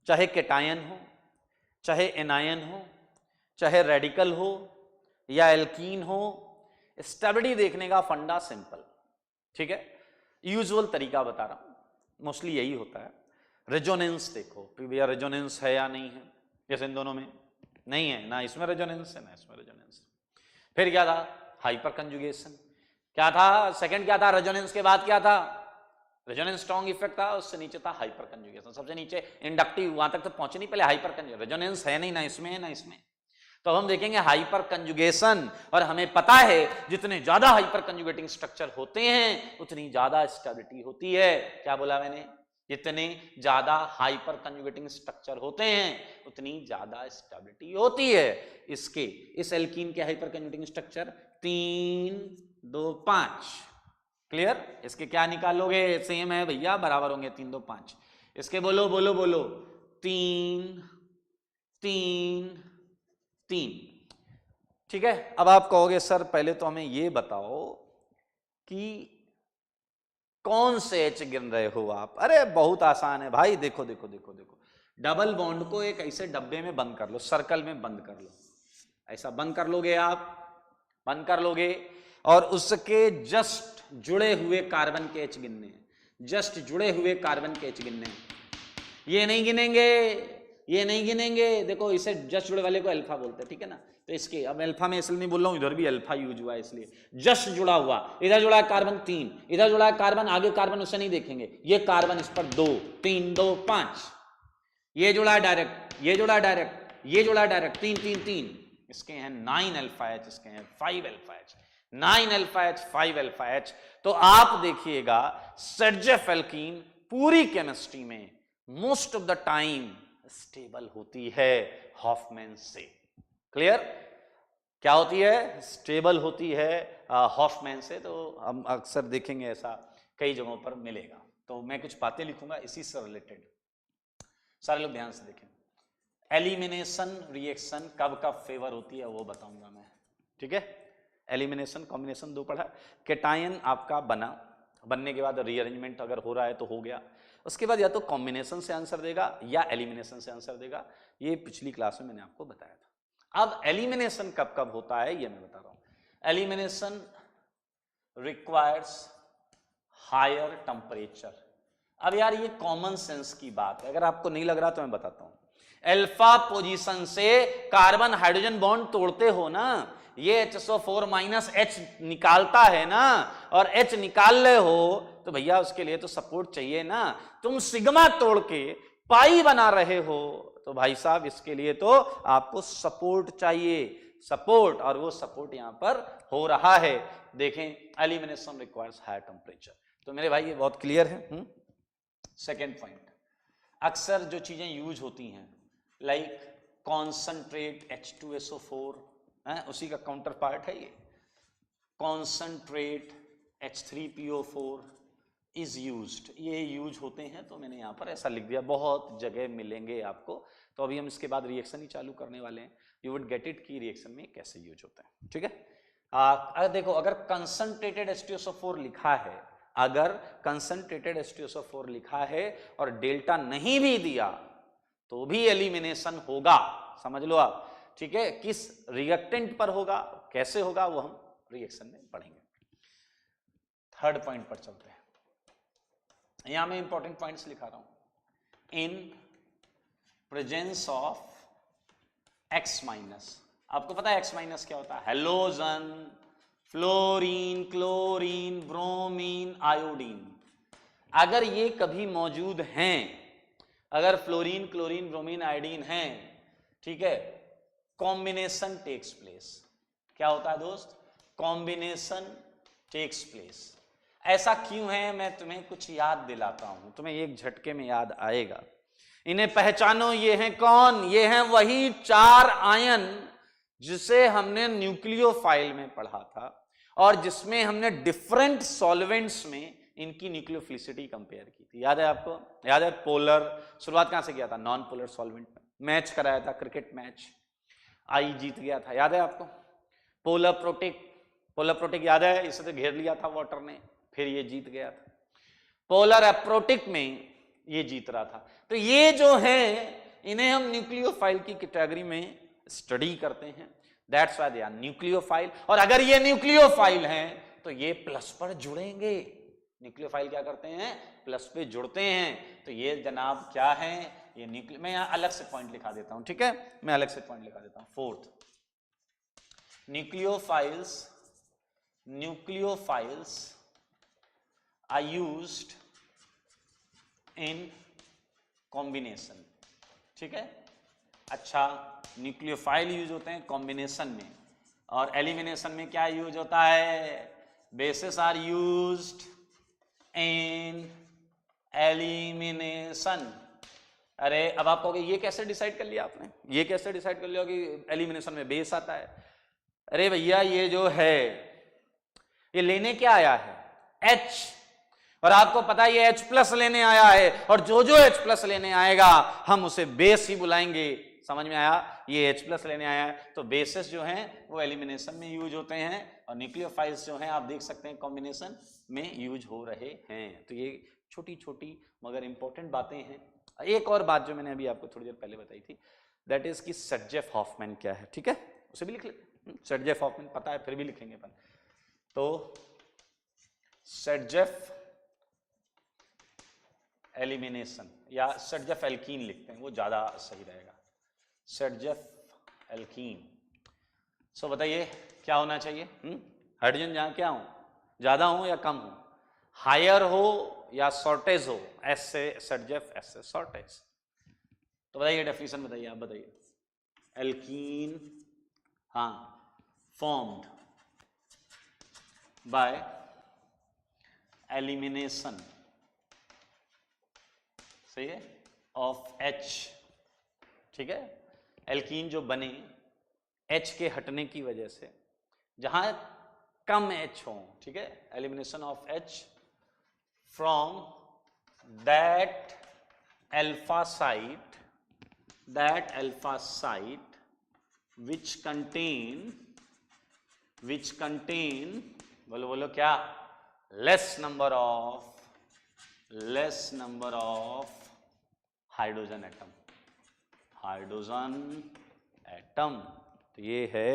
चाहे कैटायन हो, चाहे एनायन हो, चाहे रेडिकल हो या एल्कीन हो, स्टेबिलिटी देखने का फंडा सिंपल। ठीक है, यूजुअल तरीका बता रहा हूं, मोस्टली यही होता है। रेजोनेंस देखो कि भैया रेजोनेंस है या नहीं है, जैसे इन दोनों में नहीं है, ना इसमें रेजोनेंस है ना इसमें रेजोनेंस। फिर क्या था, हाइपर कंजुगेशन। क्या था सेकंड, क्या था रेजोनेंस के बाद, क्या था, रेजोनेंस स्ट्रॉन्ग इफेक्ट था, उससे नीचे था हाइपर कंजुगेशन, सबसे नीचे इंडक्टिव, वहां तक तो पहुंचे नहीं, पहले हाइपर कंजुगेशन। रेजोनेंस है नहीं, ना इसमें है ना इसमें, तो हम देखेंगे हाइपर कंजुगेशन। और हमें पता है जितने ज्यादा हाइपर कंजुगेटिंग स्ट्रक्चर होते हैं उतनी ज्यादा स्टेबिलिटी होती है। क्या बोला मैंने, जितने ज्यादा हाइपर कंजुगेटिंग स्ट्रक्चर होते हैं उतनी ज्यादा स्टेबिलिटी होती है। इसके, इस एल्कीन के हाइपर कंजुगेटिंग स्ट्रक्चर 3, 2, 5, क्लियर। इसके क्या निकालोगे, सेम है भैया, बराबर होंगे 3, 2, 5। इसके बोलो बोलो बोलो, 3, 3, 3। ठीक है, अब आप कहोगे सर पहले तो हमें ये बताओ कि कौन से H गिन रहे हो आप। अरे बहुत आसान है भाई, देखो देखो देखो देखो, डबल बॉन्ड को एक ऐसे डब्बे में बंद कर लो, सर्कल में बंद कर लो, ऐसा बंद कर लोगे आप, बंद कर लोगे, और उसके जस्ट जुड़े हुए कार्बन के H गिनने हैं, जस्ट जुड़े हुए कार्बन के H गिनने हैं। ये नहीं गिनेंगे, ये नहीं गिनेंगे, देखो इसे जस्ट जुड़े वाले को अल्फा बोलते हैं, ठीक है ना, तो इसके अब अल्फा में इसलिए नहीं बोल रहा हूं, इधर भी अल्फा यूज हुआ है इसलिए जस्ट जुड़ा हुआ, इधर जुड़ा है कार्बन 3, इधर जुड़ा है कार्बन, आगे कार्बन उसे नहीं देखेंगे, ये कार्बन इस पर 2 3 2 5, ये जुड़ा है डायरेक्ट, ये जुड़ा है डायरेक्ट, ये जुड़ा है डायरेक्ट, 3 3 3, इसके हैं 9 अल्फा एच, इसके हैं 5 alpha H, 9 alpha H 5 alpha H. तो आप देखिएगा सर्जेफ एल्कीन पूरी केमिस्ट्री में most of the time stable होती है हॉफमैन से। क्लियर? क्या होती है? स्टेबल होती है हॉफमैन से। तो हम अक्सर देखेंगे ऐसा कई जगहों पर मिलेगा। तो मैं कुछ बातें लिखूंगा इसी से रिलेटेड, सारे लोग ध्यान से देखें। एलिमिनेशन रिएक्शन कब कब फेवर होती है वो बताऊंगा मैं, ठीक है? एलिमिनेशन कॉम्बिनेशन दो पढ़ा, कैटायन आपका बनने के बाद रीअरेंजमेंट अगर हो रहा है तो हो गया, उसके बाद या तो कॉम्बिनेशन से आंसर देगा या एलिमिनेशन से आंसर देगा। ये पिछली क्लास में मैंने आपको बताया था। अब एलिमिनेशन कब कब होता है ये मैं बता रहा हूं। Elimination requires higher temperature. अब यार ये कॉमन सेंस की बात है, अगर आपको नहीं लग रहा तो मैं बताता हूं। अल्फा पोजीशन से कार्बन हाइड्रोजन बॉन्ड तोड़ते हो ना, ये HSO4 माइनस H निकालता है ना, और H निकाल ले हो तो भैया उसके लिए तो सपोर्ट चाहिए ना। तुम सिग्मा तोड़ के पाई बना रहे हो तो भाई साहब इसके लिए तो आपको सपोर्ट चाहिए, सपोर्ट, और वो सपोर्ट यहां पर हो रहा है। देखें, एलिमिनेशन रिक्वायर्स हायर टेम्परेचर। तो मेरे भाई ये बहुत क्लियर है। सेकेंड पॉइंट, अक्सर जो चीजें यूज होती हैं लाइक कॉन्सनट्रेट H2SO4, उसी का काउंटर पार्ट है ये, कॉन्सनट्रेट H3PO4 इज यूज्ड, ये यूज होते हैं। तो मैंने यहाँ पर ऐसा लिख दिया, बहुत जगह मिलेंगे आपको। तो अभी हम इसके बाद रिएक्शन ही चालू करने वाले हैं, यू वुड गेट इट कि रिएक्शन में कैसे यूज होता है, ठीक है? अगर देखो, अगर कंसंट्रेटेड H2SO4 लिखा है, अगर कंसंट्रेटेड H2SO4 लिखा है और डेल्टा नहीं भी दिया तो भी एलिमिनेशन होगा, समझ लो आप, ठीक है? किस रिएक्टेंट पर होगा, कैसे होगा, वो हम रिएक्शन में पढ़ेंगे। थर्ड पॉइंट पर चलते हैं। यहां मैं इंपॉर्टेंट पॉइंट्स लिखा रहा हूं। In presence of X minus, आपको पता है X माइनस क्या होता है? Halogen, fluorine, chlorine, bromine, iodine. अगर ये कभी मौजूद हैं, अगर फ्लोरीन, क्लोरीन, ब्रोमीन, आयोडीन हैं, ठीक है, कॉम्बिनेशन टेक्स प्लेस। क्या होता है दोस्त? Combination takes place. ऐसा क्यों है मैं तुम्हें कुछ याद दिलाता हूं, तुम्हें एक झटके में याद आएगा। इन्हें पहचानो, ये हैं कौन? ये हैं वही 4 आयन जिसे हमने न्यूक्लियोफाइल में पढ़ा था और जिसमें हमने डिफरेंट सॉल्वेंट्स में इनकी न्यूक्लियोफिलिसिटी कंपेयर की थी। याद है आपको? याद है? पोलर, शुरुआत कहां से किया था? नॉन पोलर सॉल्वेंट में मैच कराया था, क्रिकेट मैच, आई जीत गया था, याद है आपको? पोलर प्रोटिक, पोलर प्रोटिक याद है? इसे तो घेर लिया था वाटर ने, फिर ये जीत गया था। पोलर अप्रोटिक में ये जीत रहा था। तो ये जो है इन्हें हम न्यूक्लियोफाइल की कैटेगरी में स्टडी करते हैं, that's why they are nucleophile. और अगर ये न्यूक्लियोफाइल हैं तो ये प्लस पर जुड़ेंगे। न्यूक्लियोफाइल क्या करते हैं? प्लस पे जुड़ते हैं। तो ये जनाब क्या है? ये न्यूक्लियो, मैं यहां अलग से पॉइंट लिखा देता हूं, ठीक है? मैं अलग से पॉइंट लिखा देता हूं। Fourth, nucleophiles are used in combination, ठीक है? अच्छा, न्यूक्लियोफाइल यूज होते हैं कॉम्बिनेशन में, और एलिमिनेशन में क्या यूज होता है? Bases are used in elimination. अरे अब आप कहोगे ये कैसे डिसाइड कर लिया आपने, ये कैसे डिसाइड कर लिया कि एलिमिनेशन में बेस आता है? अरे भैया ये जो है ये लेने क्या आया है? H, और आपको पता है ये H प्लस लेने आया है, और जो जो H प्लस लेने आएगा हम उसे बेस ही बुलाएंगे। समझ में आया? ये H प्लस लेने आया है तो बेसिस जो हैं वो एलिमिनेशन में यूज होते हैं, और न्यूक्लियोफाइल्स जो हैं आप देख सकते हैं कॉम्बिनेशन में यूज हो रहे हैं। तो ये छोटी छोटी मगर इंपॉर्टेंट बातें हैं। एक और बात जो मैंने अभी आपको थोड़ी देर पहले बताई थी, दैट इज कि सर्जेफ हॉफमैन क्या है, ठीक है? उसे भी लिख लेते। सर्जेफ हॉफमैन पता है, फिर भी लिखेंगे अपन। तो सर्जेफ एलिमिनेशन या सर्जेफ एल्कीन लिखते हैं, वो ज्यादा सही रहेगा। सर्जेफ एल्कीन, सो बताइए क्या होना चाहिए? हाइड्रोजन जहाँ क्या हो, ज्यादा हो या कम हो, हायर हो या शॉर्टेज हो, एस से एसएडजेफ, एस से शॉर्टेज। तो बताइए डेफिनेशन बताइए, आप बताइए। एल्कीन, हाँ, फॉर्म्ड बाय एलिमिनेशन, सही है, ऑफ H, ठीक है। एल्कीन जो बने H के हटने की वजह से, जहां कम H हो, ठीक है, elimination of H from that alpha site, which contain बोलो बोलो क्या, less number of hydrogen atom. तो ये है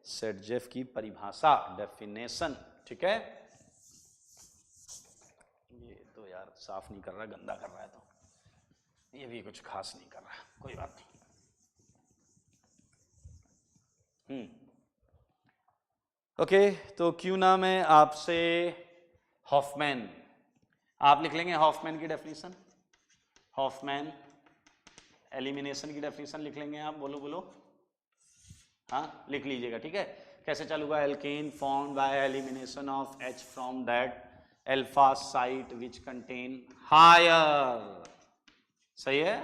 सेडजेफ की परिभाषा, डेफिनेशन, ठीक है। ये तो यार साफ नहीं कर रहा, गंदा कर रहा है, तो ये भी कुछ खास नहीं कर रहा, कोई बात नहीं। ओके, तो क्यों ना मैं आपसे हॉफमैन, आप लिख लेंगे हॉफमैन की डेफिनेशन, हॉफमैन एलिमिनेशन की डेफिनेशन लिख लेंगे आप, बोलो बोलो, हाँ लिख लीजिएगा, ठीक है। कैसे चालू हुआ, alkene formed by elimination of H from that alpha site which contain higher, सही है,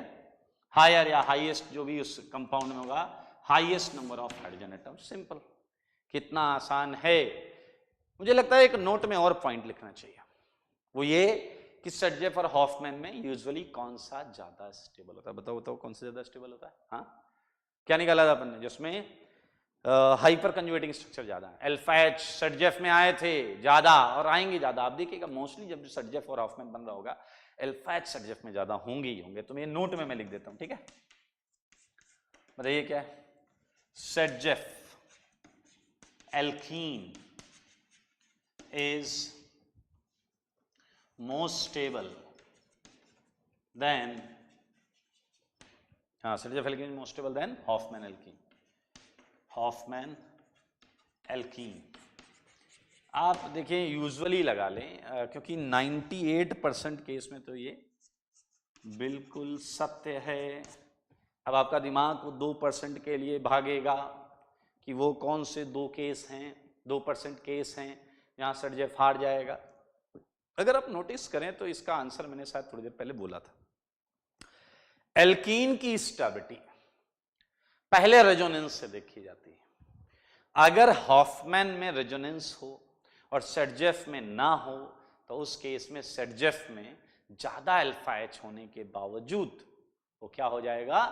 हायर या हाईएस्ट जो भी उस कंपाउंड में होगा, highest number of hydrogen atom, simple, कितना आसान है। मुझे लगता है एक नोट में और पॉइंट लिखना चाहिए, वो ये कि सेडजेफ और हॉफमैन में यूजुअली कौन सा ज्यादा स्टेबल होता है, बताओ बताओ कौन सा ज्यादा स्टेबल होता है, हाँ क्या निकाला था अपन ने, जिसमें हाइपर कंजुगेटिंग स्ट्रक्चर ज्यादा है, अल्फा H सेडजेफ में आए थे ज्यादा और आएंगे ज्यादा, आप देखिएगा मोस्टली जब सेडजेफ और हॉफमैन बन रहा होगा अल्फा H सेडजेफ में ज्यादा होंगे ही होंगे। तो मैं नोट में मैं लिख देता हूं, ठीक है। बताइए क्या है, Saytzeff alkene is more stable than, हाँ Saytzeff alkene is more stable than Hofmann alkene, Hofmann alkene. आप देखिए यूजुअली लगा लें, क्योंकि 98% केस में तो ये बिल्कुल सत्य है। अब आपका दिमाग 2% के लिए भागेगा कि वो कौन से 2 केस हैं, 2% केस हैं जहां सेडजेफ हार जाएगा। अगर आप नोटिस करें तो इसका आंसर मैंने शायद थोड़ी देर पहले बोला था, एल्कीन की स्टेबिलिटी पहले रेजोनेंस से देखी जाती है। अगर हॉफमैन में रेजोनेंस हो और सेडजेफ में ना हो तो उस केस में सेडजेफ में ज्यादा अल्फा H होने के बावजूद वो क्या हो जाएगा,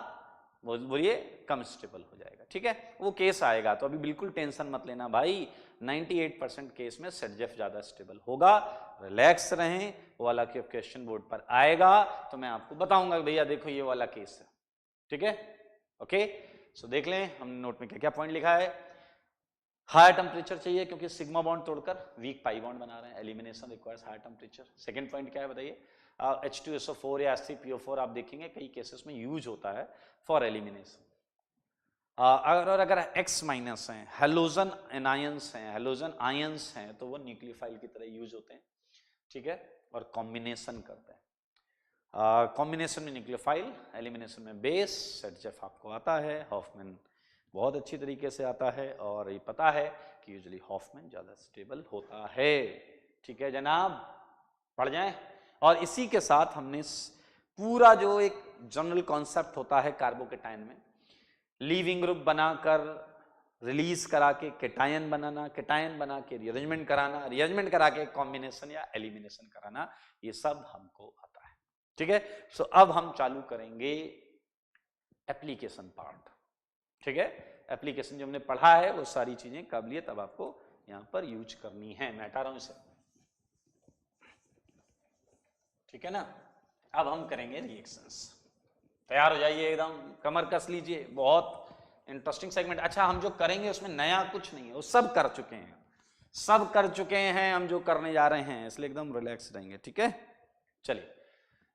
बोलिए कम स्टेबल हो जाएगा, ठीक है, वो केस आएगा। तो अभी बिल्कुल टेंशन मत लेना भाई, 98% केस में सेडजेफ ज्यादा स्टेबल होगा, रिलैक्स रहें, वो वाला क्वेश्चन बोर्ड पर आएगा तो मैं आपको बताऊंगा भैया देखो ये वाला केस है, ठीक है। ओके, सो देख लें हमने नोट में क्या क्या पॉइंट लिखा है। हायर टेम्परेचर चाहिए क्योंकि सिग्मा बॉन्ड तोड़कर वीक पाई बॉन्ड बना रहे हैं, elimination requires higher temperature. Second point क्या है बताइए, H2SO4 या H3PO4 आप देखेंगे कई केसेस में यूज होता है फॉर एलिमिनेशन। अगर X माइनस हैं, हेलोजन एनायंस हैं, हेलोजन आयंस हैं, तो वो न्यूक्लियोफाइल की तरह यूज होते हैं, ठीक है, और कॉम्बिनेशन करते हैं। कॉम्बिनेशन में न्यूक्लियोफाइल, एलिमिनेशन में बेस। सेडजेफ आपको आता है, हॉफमैन बहुत अच्छी तरीके से आता है, और ये पता है कि यूजुअली हॉफमैन ज़्यादा स्टेबल होता है, ठीक है जनाब, पढ़ जाएं। और इसी के साथ हमने पूरा जो एक जनरल कॉन्सेप्ट होता है कार्बोकेटायन में, लीविंग ग्रुप बनाकर रिलीज करा के केटायन बनाना, केटायन बना के रीअरेंजमेंट कराना, रीअरेंजमेंट करा के कॉम्बिनेशन या एलिमिनेशन कराना, ये सब हमको आता है, ठीक है। सो अब हम चालू करेंगे एप्लीकेशन पार्ट, ठीक है। एप्लीकेशन जो हमने पढ़ा है वो सारी चीजें काबिलियत अब आपको यहां पर यूज करनी है, मैं हटा रहा हूं इसे, ठीक है ना। अब हम करेंगे रिएक्शंस, तैयार हो जाइए, एकदम कमर कस लीजिए, बहुत इंटरेस्टिंग सेगमेंट। अच्छा हम जो करेंगे उसमें नया कुछ नहीं है, वो सब कर चुके हैं, सब कर चुके हैं हम जो करने जा रहे हैं, इसलिए एकदम रिलैक्स रहेंगे, ठीक है। चलिए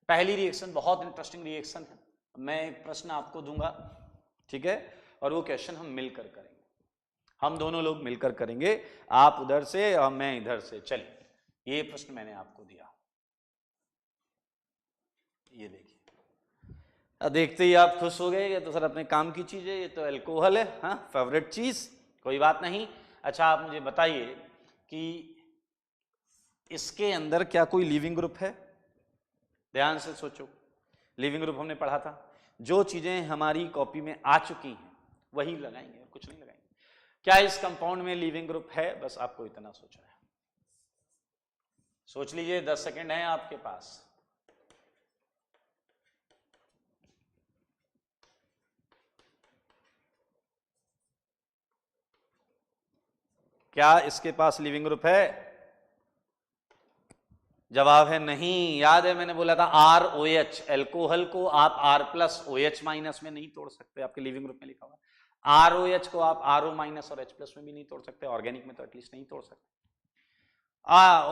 पहली रिएक्शन बहुत इंटरेस्टिंग रिएक्शन है, मैं एक प्रश्न आपको दूंगा, ठीक है, और वो क्वेश्चन हम मिलकर करेंगे। हम दोनों लोग मिलकर करेंगे, आप उधर से और मैं इधर से। चलिए, ये प्रश्न मैंने आपको दिया, ये देखिए। देखते ही आप खुश हो गए, ये तो सर अपने काम की चीज है, ये तो अल्कोहल है, हाँ, फेवरेट चीज, कोई बात नहीं। अच्छा, आप मुझे बताइए कि इसके अंदर क्या कोई लिविंग ग्रुप है? ध्यान से सोचो, लिविंग ग्रुप हमने पढ़ा था, जो चीजें हमारी कॉपी में आ चुकी हैं वही लगाएंगे, कुछ नहीं लगाएंगे। क्या इस कंपाउंड में लिविंग ग्रुप है? बस आपको इतना सोचना है, सोच लीजिए, 10 सेकेंड है आपके पास। क्या इसके पास लिविंग ग्रुप है? जवाब है नहीं। याद है मैंने बोला था ROH, एल्कोहल को आप R+OH- में नहीं तोड़ सकते, आपके लिविंग ग्रुप में लिखा हुआ। ROH को आप RO- और H+ में भी नहीं तोड़ सकते, ऑर्गेनिक में तो एटलीस्ट नहीं तोड़ सकते।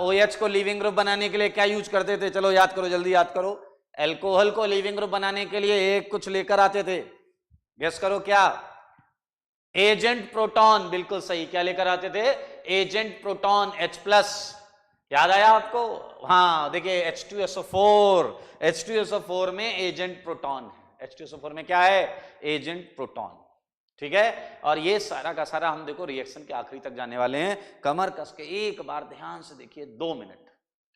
OH को लिविंग ग्रुप बनाने के लिए क्या यूज करते थे? चलो याद करो, जल्दी याद करो। एल्कोहल को लिविंग ग्रुप बनाने के लिए एक कुछ लेकर आते थे, गेस करो क्या? एजेंट प्रोटॉन, बिल्कुल सही। क्या लेकर आते थे? Agent proton, H+। याद आया आपको? हाँ, देखिए H2SO4 में एजेंट प्रोटॉन है। H2SO4 में क्या है? एजेंट प्रोटॉन, ठीक है। और ये सारा का सारा हम देखो रिएक्शन के आखिरी तक जाने वाले हैं, कमर कस के एक बार ध्यान से देखिए, 2 मिनट,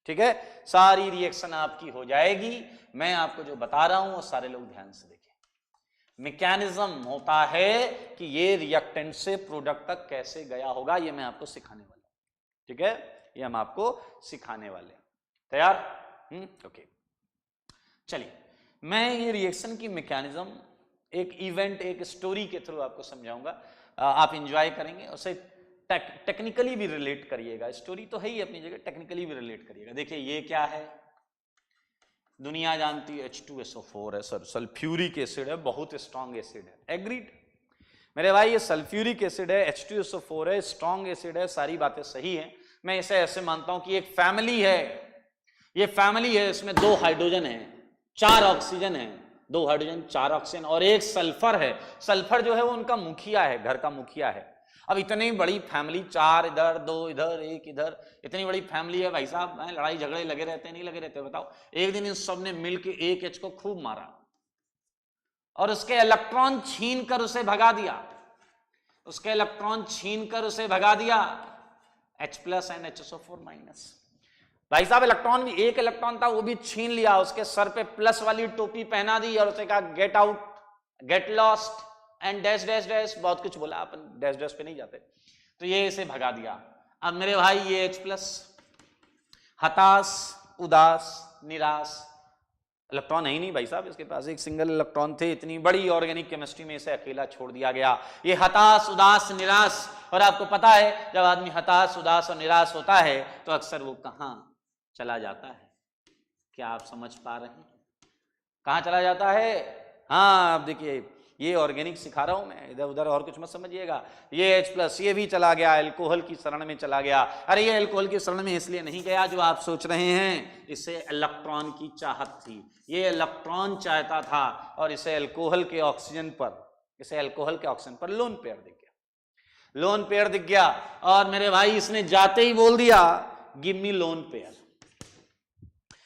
ठीक है, सारी रिएक्शन आपकी हो जाएगी। मैं आपको जो बता रहा हूं वो सारे लोग ध्यान से देखिए। मैकेनिज्म होता है कि ये रिएक्टेंट से प्रोडक्ट तक कैसे गया होगा, ये मैं आपको सिखाने वाला हूं, ठीक है, ये हम आपको सिखाने वाले हैं। तैयार? ओके, चलिए, मैं ये रिएक्शन की मैकेनिज्म एक इवेंट, एक स्टोरी के थ्रू आपको समझाऊंगा, आप एंजॉय करेंगे, उसे टेक्निकली भी रिलेट करिएगा। स्टोरी तो है ही अपनी जगह, टेक्निकली भी रिलेट करिएगा। देखिए, ये क्या है? दुनिया जानती है H2SO4 है सर, सल्फ्यूरिक एसिड है, बहुत स्ट्रॉन्ग एसिड है, एग्रीड मेरे भाई, ये सल्फ्यूरिक एसिड है, H2SO4 है, स्ट्रॉन्ग एसिड है, सारी बातें सही हैं। मैं इसे ऐसे मानता हूं कि एक फैमिली है, ये फैमिली है, इसमें 2 हाइड्रोजन है, 4 ऑक्सीजन है, 2 हाइड्रोजन 4 ऑक्सीजन और 1 सल्फर है। सल्फर जो है वो उनका मुखिया है, घर का मुखिया है। अब इतनी बड़ी फैमिली, 4 इधर, 2 इधर, 1 इधर, इतनी बड़ी फैमिली है भाई साहब, लड़ाई झगड़े लगे रहते नहीं लगे रहते? बताओ। एक दिन इन सब ने मिलकर एक H को खूब मारा और उसके इलेक्ट्रॉन छीन कर उसे भगा दिया, उसके इलेक्ट्रॉन छीन कर उसे भगा दिया, H+ एंड HSO4-। भाई साहब, इलेक्ट्रॉन भी, एक इलेक्ट्रॉन था वो भी छीन लिया, उसके सर पे प्लस वाली टोपी पहना दी और उसे कहा get out, get lost and dash dash dash, बहुत कुछ बोला, अपन डैश डैश पे नहीं जाते। तो ये इसे भगा दिया। अब मेरे भाई ये H+, हताश, उदास, निराश, इलेक्ट्रॉन है ही नहीं भाई साहब इसके पास, एक सिंगल इलेक्ट्रॉन थे, इतनी बड़ी ऑर्गेनिक केमिस्ट्री में इसे अकेला छोड़ दिया गया। ये हताश, उदास, निराश। और आपको पता है जब आदमी हताश, उदास और निराश होता है तो अक्सर वो कहां चला जाता है? क्या आप समझ पा रहे हैं? कहां चला जाता है? हाँ, अब देखिए, ये ऑर्गेनिक सिखा रहा हूं मैं, इधर उधर और कुछ मत समझिएगा। ये H+ ये भी चला गया, अल्कोहल की शरण में चला गया। अरे ये अल्कोहल की शरण में इसलिए नहीं गया जो आप सोच रहे हैं, इसे इलेक्ट्रॉन की चाहत थी, ये इलेक्ट्रॉन चाहता था और इसे अल्कोहल के ऑक्सीजन पर लोन पेयर दिख गया, लोन पेयर दिख गया। और मेरे भाई इसने जाते ही बोल दिया गिव मी लोन पेयर।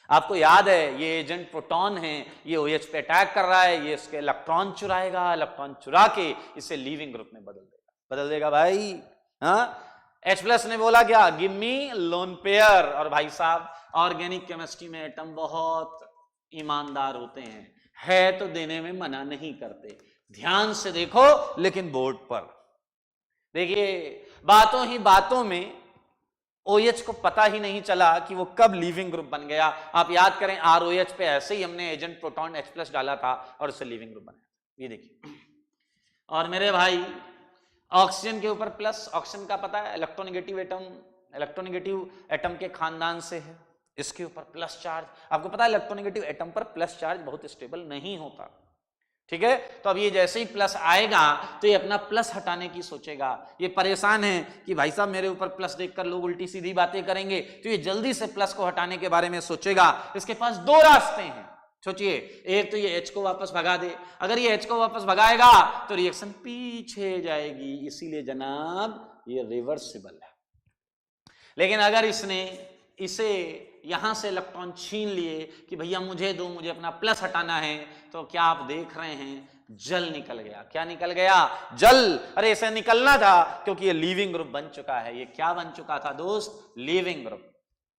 आपको याद है ये एजेंट प्रोटॉन है, ये OH पे अटैक कर रहा है, ये इसके इलेक्ट्रॉन चुराएगा, इलेक्ट्रॉन चुरा के इसे लिविंग ग्रुप में बदल देगा भाई। हाँ, H+ ने बोला क्या? Give me lone pair. और भाई साहब, ऑर्गेनिक केमिस्ट्री में एटम बहुत ईमानदार होते हैं, है तो देने में मना नहीं करते। ध्यान से देखो, लेकिन बोर्ड पर देखिए, बातों ही बातों में OH को पता ही नहीं चला कि वो कब लिविंग ग्रुप बन गया। आप याद करें, ROH पे ऐसे ही हमने एजेंट प्रोटॉन H+ डाला था और उससे लिविंग ग्रुप बनाया, ये देखिए। और मेरे भाई, ऑक्सीजन के ऊपर प्लस, ऑक्सीजन का पता है इलेक्ट्रोनेगेटिव एटम के खानदान से है, इसके ऊपर प्लस चार्ज। आपको पता है इलेक्ट्रोनेगेटिव एटम पर प्लस चार्ज बहुत स्टेबल नहीं होता, ठीक है। तो अब ये जैसे ही प्लस आएगा तो ये अपना प्लस हटाने की सोचेगा। ये परेशान है कि भाई साहब मेरे ऊपर प्लस देखकर लोग उल्टी सीधी बातें करेंगे, तो ये जल्दी से प्लस को हटाने के बारे में सोचेगा। इसके पास 2 रास्ते हैं, सोचिए, एक तो ये H को वापस भगा दे, अगर ये H को वापस भगाएगा तो रिएक्शन पीछे जाएगी, इसीलिए जनाब ये रिवर्सिबल है। लेकिन अगर इसने इसे यहां से इलेक्ट्रॉन छीन लिए कि भैया मुझे दो, मुझे अपना प्लस हटाना है, तो क्या आप देख रहे हैं जल निकल गया। क्या निकल गया? जल। अरे इसे निकलना था क्योंकि ये लीविंग ग्रुप बन चुका है। ये क्या बन चुका था दोस्त? Leaving group.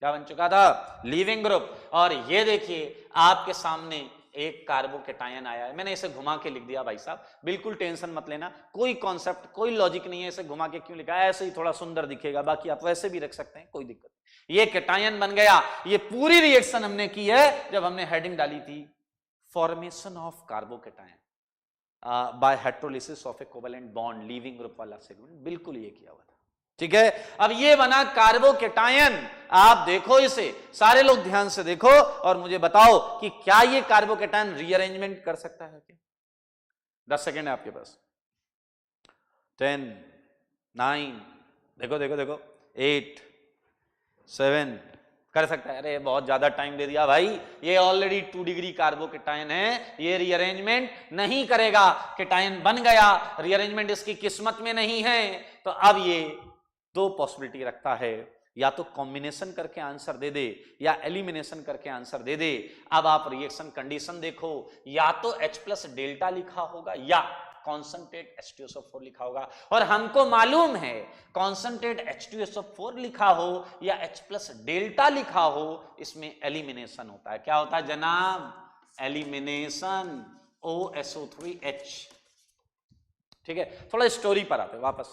क्या बन चुका था? Leaving group. और ये देखिए आपके सामने एक कार्बोकेटायन आया है। मैंने इसे घुमा के लिख दिया भाई साहब, बिल्कुल टेंशन मत लेना, कोई कॉन्सेप्ट कोई लॉजिक नहीं है, इसे घुमा के क्यों लिखा है, ऐसे ही थोड़ा सुंदर दिखेगा, बाकी आप वैसे भी रख सकते हैं, कोई दिक्कत नहीं। ये केटायन बन गया। ये पूरी रिएक्शन हमने की है जब हमने हेडिंग डाली थी formation of carbocation bye hydrolysis of A covalent bond, leaving group वाला सेगमेंट, बिल्कुल ये किया हुआ था। ठीक है, अब ये बना कार्बोकेटायन। आप देखो इसे, सारे लोग ध्यान से देखो और मुझे बताओ कि क्या ये कार्बोकेटायन रीअरेंजमेंट कर सकता है क्या? 10 सेकेंड है आपके पास। 10, 9, देखो देखो देखो, 8, 7, कर सकता है। अरे बहुत ज्यादा टाइम दे दिया भाई, ये ऑलरेडी 2 डिग्री कार्बोकेटायन है, ये रीअरेंजमेंट नहीं करेगा। केटायन बन गया, रीअरेंजमेंट इसकी किस्मत में नहीं है। तो अब ये 2 पॉसिबिलिटी रखता है, या तो कॉम्बिनेशन करके आंसर दे दे या एलिमिनेशन करके आंसर दे दे। अब आप रिएक्शन कंडीशन देखो, या तो H प्लस डेल्टा लिखा होगा या कॉन्संट्रेट H2SO4 लिखा होगा। और हमको मालूम है कॉन्संट्रेट H2SO4 लिखा हो या H प्लस डेल्टा लिखा हो, इसमें एलिमिनेशन होता है। क्या होता है जनाब? Elimination, OSO3H। ठीक है, थोड़ा स्टोरी पर आते वापस।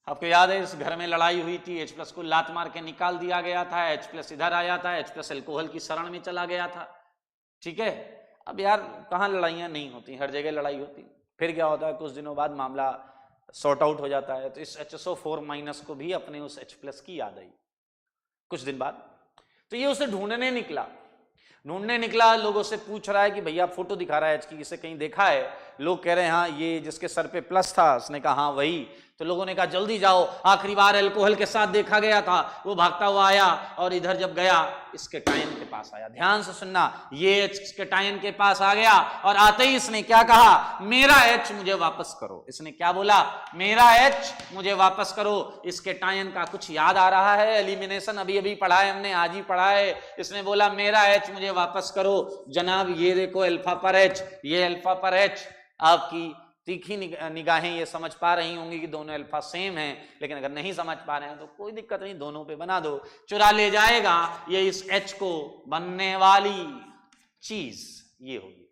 आपको याद है इस घर में लड़ाई हुई थी, H प्लस को लात मार के निकाल दिया गया था, H प्लस इधर आया था, H प्लस अल्कोहल की शरण में चला गया था। ठीक है, अब यार कहाँ लड़ाइयाँ नहीं होती, हर जगह लड़ाई होती। फिर क्या होता है, कुछ दिनों बाद मामला सॉर्ट आउट हो जाता है। तो इस HSO4 माइनस को भी अपने उस H प्लस की याद आई कुछ दिन बाद। तो ये उसे ढूंढने निकला, लोगों से पूछ रहा है कि भैया फोटो दिखा रहा है H की, इसे कहीं देखा है? लोग कह रहे हैं हाँ ये जिसके सर पे प्लस था। उसने कहा हाँ वही। तो लोगों ने कहा जल्दी जाओ, आखिरी बार अल्कोहल के साथ देखा गया था। वो भागता हुआ आया और इधर जब गया इस केटायन के पास आया। ध्यान से सुनना, ये H केटायन के पास आ गया और आते ही इसने क्या कहा? मेरा H मुझे वापस करो। इसने क्या बोला? मेरा H मुझे वापस करो। इस केटायन का कुछ याद आ रहा है? एलिमिनेशन अभी अभी पढ़ा है हमने, आज ही पढ़ा है। इसने बोला मेरा H मुझे वापस करो। जनाब ये देखो अल्फा पर H, ये अल्फा पर H। आपकी तीखी निगाहें ये समझ पा रही होंगी कि दोनों अल्फा सेम हैं, लेकिन अगर नहीं समझ पा रहे हैं तो कोई दिक्कत नहीं, दोनों पे बना दो। चुरा ले जाएगा ये इस H को, बनने वाली चीज ये होगी।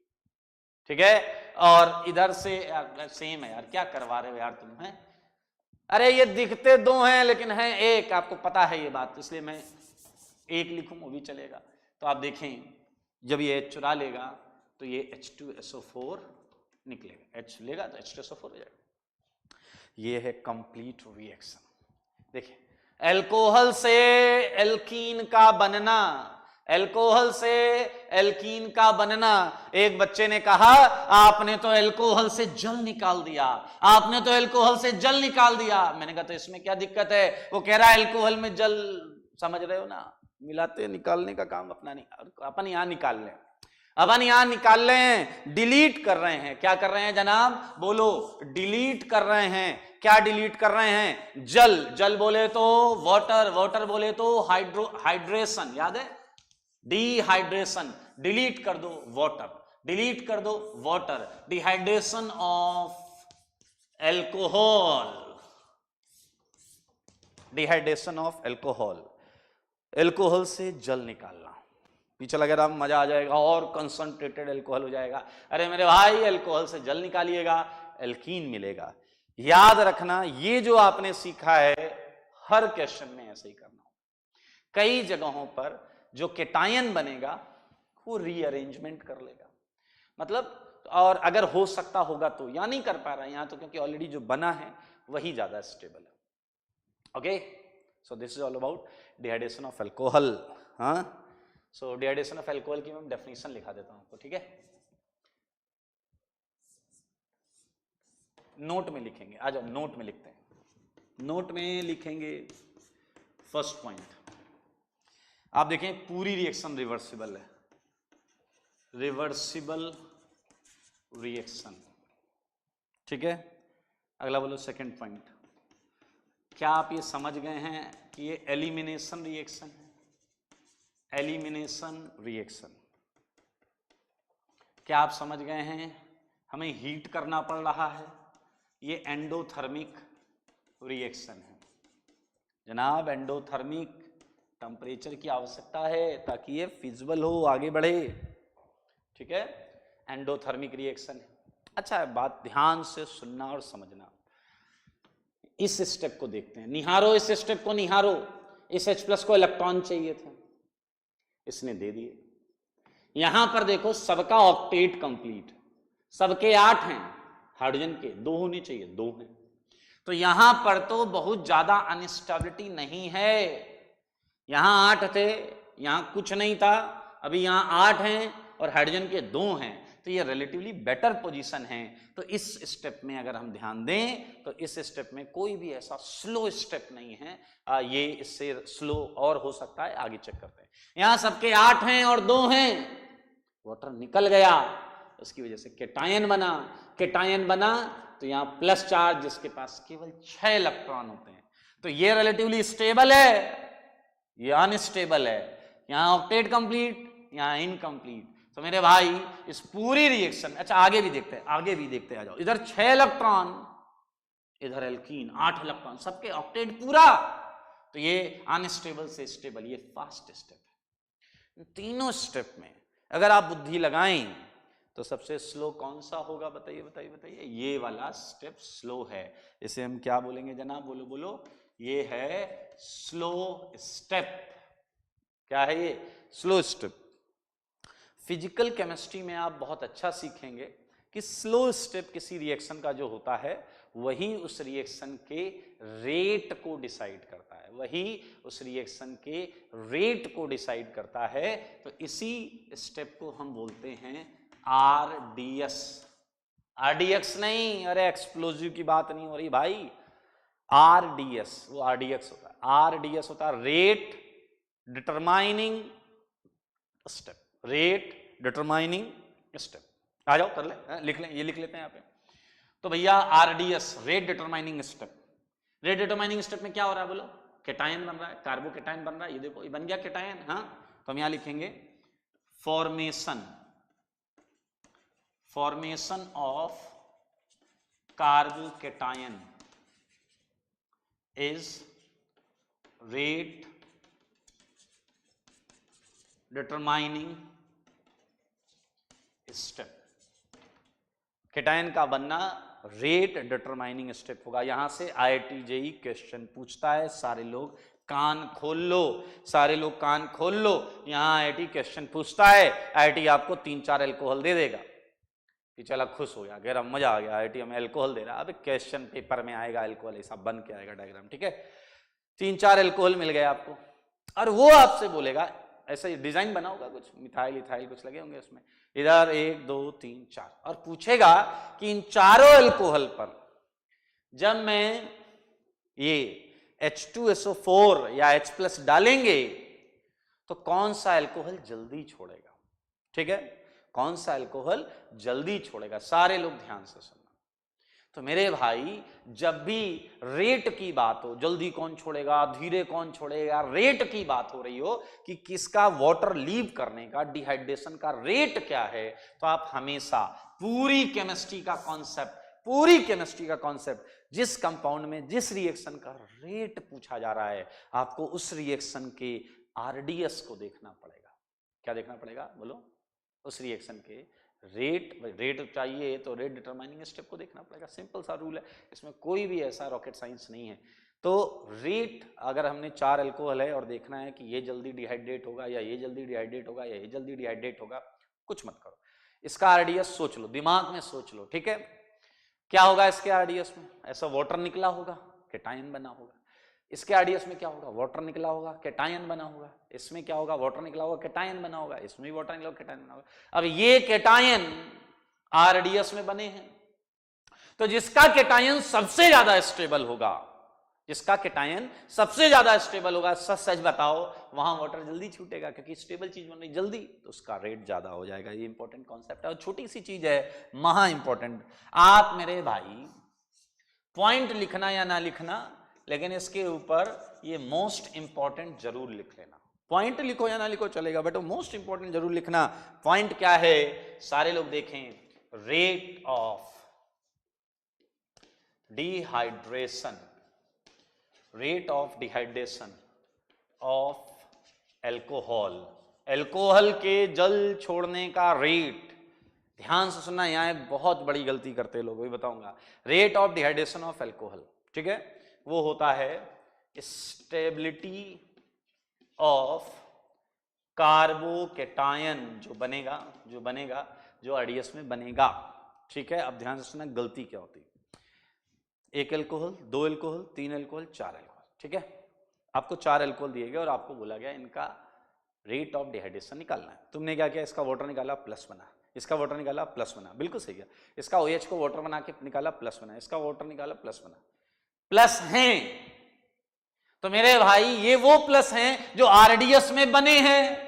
ठीक है, और इधर से सेम है। यार क्या करवा रहे हो यार तुम, हैं? अरे ये दिखते 2 हैं लेकिन है 1, आपको पता है ये बात, इसलिए मैं 1 लिखूं वो भी चलेगा। तो आप देखें जब ये H चुरा लेगा तो ये H2SO4 निकलेगा, H लेगा तो H2SO4 हो जाएगा। ये है कंप्लीट रिएक्शन। देखिए, अल्कोहल से एल्कीन का बनना, अल्कोहल से एल्कीन का बनना। एक बच्चे ने कहा आपने तो अल्कोहल से जल निकाल दिया, आपने तो अल्कोहल से जल निकाल दिया। मैंने कहा तो इसमें क्या दिक्कत है? वो कह रहा है अल्कोहल में जल, समझ रहे हो ना, मिलाते निकालने का काम अपना नहीं, अपन यहां निकाल लें, अपन यहां निकाल रहे हैं, डिलीट कर रहे हैं। क्या कर रहे हैं जनाब? बोलो, डिलीट कर रहे हैं। क्या डिलीट कर रहे हैं? जल। जल बोले तो वाटर, वाटर बोले तो हाइड्रेशन, याद है? डिहाइड्रेशन। डिलीट कर दो वाटर, डिलीट कर दो water. Dehydration of alcohol, dehydration of alcohol, alcohol से जल निकालना। पीछे लगे रहा मजा आ जाएगा और कंसंट्रेटेड अल्कोहल हो जाएगा। अरे मेरे भाई अल्कोहल से जल निकालिएगा, एल्कीन मिलेगा। याद रखना ये जो आपने सीखा है हर क्वेश्चन में ऐसे ही करना होगा। कई जगहों पर जो केटायन बनेगा वो रीअरेंजमेंट कर लेगा, मतलब, और अगर हो सकता होगा तो, या नहीं कर पा रहा है यहां तो क्योंकि ऑलरेडी जो बना है वही ज्यादा स्टेबल है। Okay, so this is all about dehydration of alcohol. हाँ, सो डिहाइड्रेशन ऑफ अल्कोहल की मैं डेफिनेशन लिखा देता हूं आपको, ठीक है? नोट में लिखेंगे, आ जाओ नोट में लिखते हैं। नोट में लिखेंगे फर्स्ट पॉइंट, आप देखें पूरी रिएक्शन रिवर्सिबल है, रिवर्सिबल रिएक्शन। ठीक है, अगला बोलो सेकंड पॉइंट। क्या आप ये समझ गए हैं कि ये एलिमिनेशन रिएक्शन है? एलिमिनेशन रिएक्शन, क्या आप समझ गए हैं? हमें हीट करना पड़ रहा है, ये एंडोथर्मिक रिएक्शन है जनाब। एंडोथर्मिक टेम्परेचर की आवश्यकता है ताकि ये फिजिबल हो, आगे बढ़े। ठीक है, एंडोथर्मिक रिएक्शन है। अच्छा है, बात ध्यान से सुनना और समझना। इस स्टेप को देखते हैं, निहारो इस स्टेप को, निहारो। इस H+ को इलेक्ट्रॉन चाहिए थे, इसने दे दिए। यहां पर देखो सबका ऑक्टेट कंप्लीट, सबके 8 हैं, हाइड्रोजन के 2 होने चाहिए, 2 हैं। तो यहां पर तो बहुत ज्यादा अनस्टेबिलिटी नहीं है। यहां 8 थे, यहां कुछ नहीं था, अभी यहां 8 हैं और हाइड्रोजन के 2 हैं, तो ये रिलेटिवली बेटर पोजीशन है। तो इस स्टेप में अगर हम ध्यान दें तो इस स्टेप में कोई भी ऐसा स्लो स्टेप नहीं है। ये इससे स्लो और हो सकता है, आगे चेक करते हैं। यहां सबके 8 हैं और 2 हैं, वाटर निकल गया, उसकी वजह से केटायन बना। केटायन बना तो यहां प्लस चार्ज, जिसके पास केवल 6 इलेक्ट्रॉन होते हैं, तो ये रिलेटिवली स्टेबल है, ये अनस्टेबल है। यहां ऑक्टेट कंप्लीट, यहां इनकम्प्लीट। तो मेरे भाई इस पूरी रिएक्शन, अच्छा आगे भी देखते हैं, आगे भी देखते आ जाओ। इधर 6 इलेक्ट्रॉन, इधर एल्कीन 8 इलेक्ट्रॉन, सबके ऑक्टेट पूरा, तो ये अनस्टेबल से स्टेबल, ये फास्ट स्टेप है। तीनों स्टेप में अगर आप बुद्धि लगाएं तो सबसे स्लो कौन सा होगा? बताइए बताइए बताइए। ये वाला स्टेप स्लो है, इसे हम क्या बोलेंगे जनाब? बोलो बोलो, ये है स्लो स्टेप। क्या है ये? Slow step. फिजिकल केमिस्ट्री में आप बहुत अच्छा सीखेंगे कि स्लो स्टेप किसी रिएक्शन का जो होता है वही उस रिएक्शन के रेट को डिसाइड करता है, वही उस रिएक्शन के रेट को डिसाइड करता है। तो इसी स्टेप को हम बोलते हैं RDS। RDX नहीं, अरे एक्सप्लोजिव की बात नहीं हो रही भाई, RDS, वो RDX होता है। RDS होता है rate determining step, rate determining step. आ जाओ कर ले, लिख लें, ये लिख लेते हैं यहाँ पे। तो भैया RDS rate determining step. Rate determining step में क्या हो रहा है? बोलो, केटायन बन रहा है, कार्बो केटायन बन रहा है। ये देखो, ये बन गया केटायन। हाँ, तो हम यहां लिखेंगे formation of carbocation is rate determining step. Cation का बनना रेट डिटरमाइनिंग स्टेप होगा। यहां से IIT JEE क्वेश्चन पूछता है, सारे लोग कान खोल लो, सारे लोग कान खोल लो। यहां IIT क्वेश्चन पूछता है, IIT आपको 3-4 अल्कोहल दे देगा कि चला खुश हो गया, गैर मजा आ गया, IIT हमें अल्कोहल दे रहा है। अब क्वेश्चन पेपर में आएगा अल्कोहल, ऐसा बन के आएगा डायग्राम। ठीक है, 3-4 अल्कोहल मिल गए आपको, और वो आपसे बोलेगा, ऐसा डिजाइन बना होगा कुछ, मिथाइल इथाइल कुछ लगे होंगे उसमें, इधर 1 2 3 4, और पूछेगा कि इन चारों अल्कोहल पर जब मैं ये H2SO4 या H+ डालेंगे तो कौन सा अल्कोहल जल्दी छोड़ेगा? ठीक है, कौन सा अल्कोहल जल्दी छोड़ेगा? सारे लोग ध्यान से सुनना। तो मेरे भाई, जब भी रेट की बात हो, जल्दी कौन छोड़ेगा, धीरे कौन छोड़ेगा, रेट की बात हो रही हो कि किसका वाटर लीव करने का, डिहाइड्रेशन का रेट क्या है, तो आप हमेशा पूरी केमिस्ट्री का कॉन्सेप्ट, जिस कंपाउंड में जिस रिएक्शन का रेट पूछा जा रहा है, आपको उस रिएक्शन के RDS को देखना पड़ेगा। क्या देखना पड़ेगा? बोलो, उस रिएक्शन के रेट चाहिए तो रेट डिटरमाइनिंग स्टेप को देखना पड़ेगा। सिंपल सा रूल है, इसमें कोई भी ऐसा रॉकेट साइंस नहीं है। तो रेट, अगर हमने 4 अल्कोहल है और देखना है कि ये जल्दी डिहाइड्रेट होगा या ये जल्दी डिहाइड्रेट होगा या ये जल्दी डिहाइड्रेट होगा, कुछ मत करो, इसका RDS सोच लो, दिमाग में सोच लो। ठीक है, क्या होगा इसके RDS में? ऐसा वाटर निकला होगा, केटायन बना होगा। इसके RDS में क्या होगा? वाटर निकला होगा, केटायन बना होगा। इसमें क्या होगा? वाटर निकला होगा, केटायन बना होगा। इसमें भी वाटर निकला होगा, केटायन बना होगा। अब ये केटायन RDS में बने हैं, तो जिसका केटायन सबसे ज्यादा स्टेबल होगा, जिसका केटायन सबसे ज्यादा स्टेबल होगा, सच सच बताओ, वहां वाटर जल्दी छूटेगा क्योंकि स्टेबल चीज बन रही जल्दी, तो उसका रेट ज्यादा हो जाएगा। ये इंपॉर्टेंट कॉन्सेप्ट है और छोटी सी चीज है, महा इंपॉर्टेंट। आप मेरे भाई पॉइंट लिखना या ना लिखना, लेकिन इसके ऊपर ये मोस्ट इंपॉर्टेंट जरूर लिख लेना। पॉइंट लिखो या ना लिखो चलेगा, बट वो मोस्ट इंपॉर्टेंट जरूर लिखना। पॉइंट क्या है, सारे लोग देखें, rate of dehydration, rate of dehydration of alcohol, alcohol के जल छोड़ने का रेट। ध्यान से सुनना, यहां एक बहुत बड़ी गलती करते लोग, वही बताऊंगा। Rate of dehydration of alcohol, ठीक है, वो होता है स्टेबिलिटी ऑफ कार्बोकेटायन, जो बनेगा जो आरडीएस में बनेगा, ठीक है। अब ध्यान से सुनना, गलती क्या होती है, एक एल्कोहल, दो एल्कोहल, तीन एल्कोहल, चार एल्कोहल, ठीक है। आपको चार एल्कोहल दिए गए और आपको बोला गया इनका रेट ऑफ डिहाइड्रेशन निकालना है। तुमने क्या किया, इसका वाटर निकाला प्लस बना, इसका वाटर निकाला प्लस बना, बिल्कुल सही है। इसका OH को वाटर बना के निकाला प्लस बना, इसका वाटर निकाला प्लस बना, प्लस हैं। तो मेरे भाई ये वो प्लस हैं जो आरडीएस में बने हैं।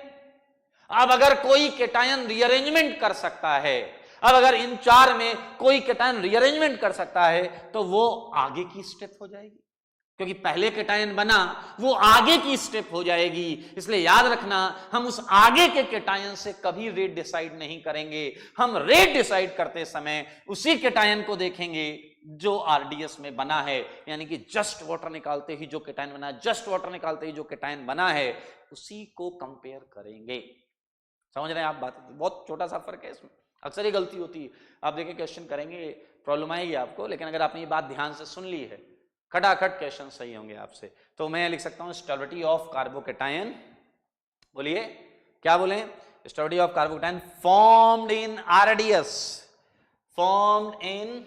अब अगर कोई केटायन रीअरेंजमेंट कर सकता है, अब अगर इन चार में कोई केटायन रीअरेंजमेंट कर सकता है, तो वो आगे की स्टेप हो जाएगी, क्योंकि पहले केटायन बना, वो आगे की स्टेप हो जाएगी। इसलिए याद रखना, हम उस आगे के केटायन से कभी रेट डिसाइड नहीं करेंगे। हम रेट डिसाइड करते समय उसी केटायन को देखेंगे जो आरडीएस में बना है, यानी कि जस्ट वाटर निकालते ही जो केटायन बना है, जस्ट वाटर निकालते ही जो केटायन बना है, उसी को कंपेयर करेंगे। समझ रहे हैं आप बात? बहुत छोटा सा फर्क है इसमें, अक्सर ये गलती होती है। आप देखिए क्वेश्चन करेंगे, प्रॉब्लम आएगी आपको, लेकिन अगर आपने ये बात ध्यान से सुन ली है, खटाखट क्वेश्चन सही होंगे आपसे। तो मैं लिख सकता हूं स्टेबिलिटी ऑफ कार्बोकेटायन, बोलिए क्या बोले, stability of carbocation formed in RDS, formed in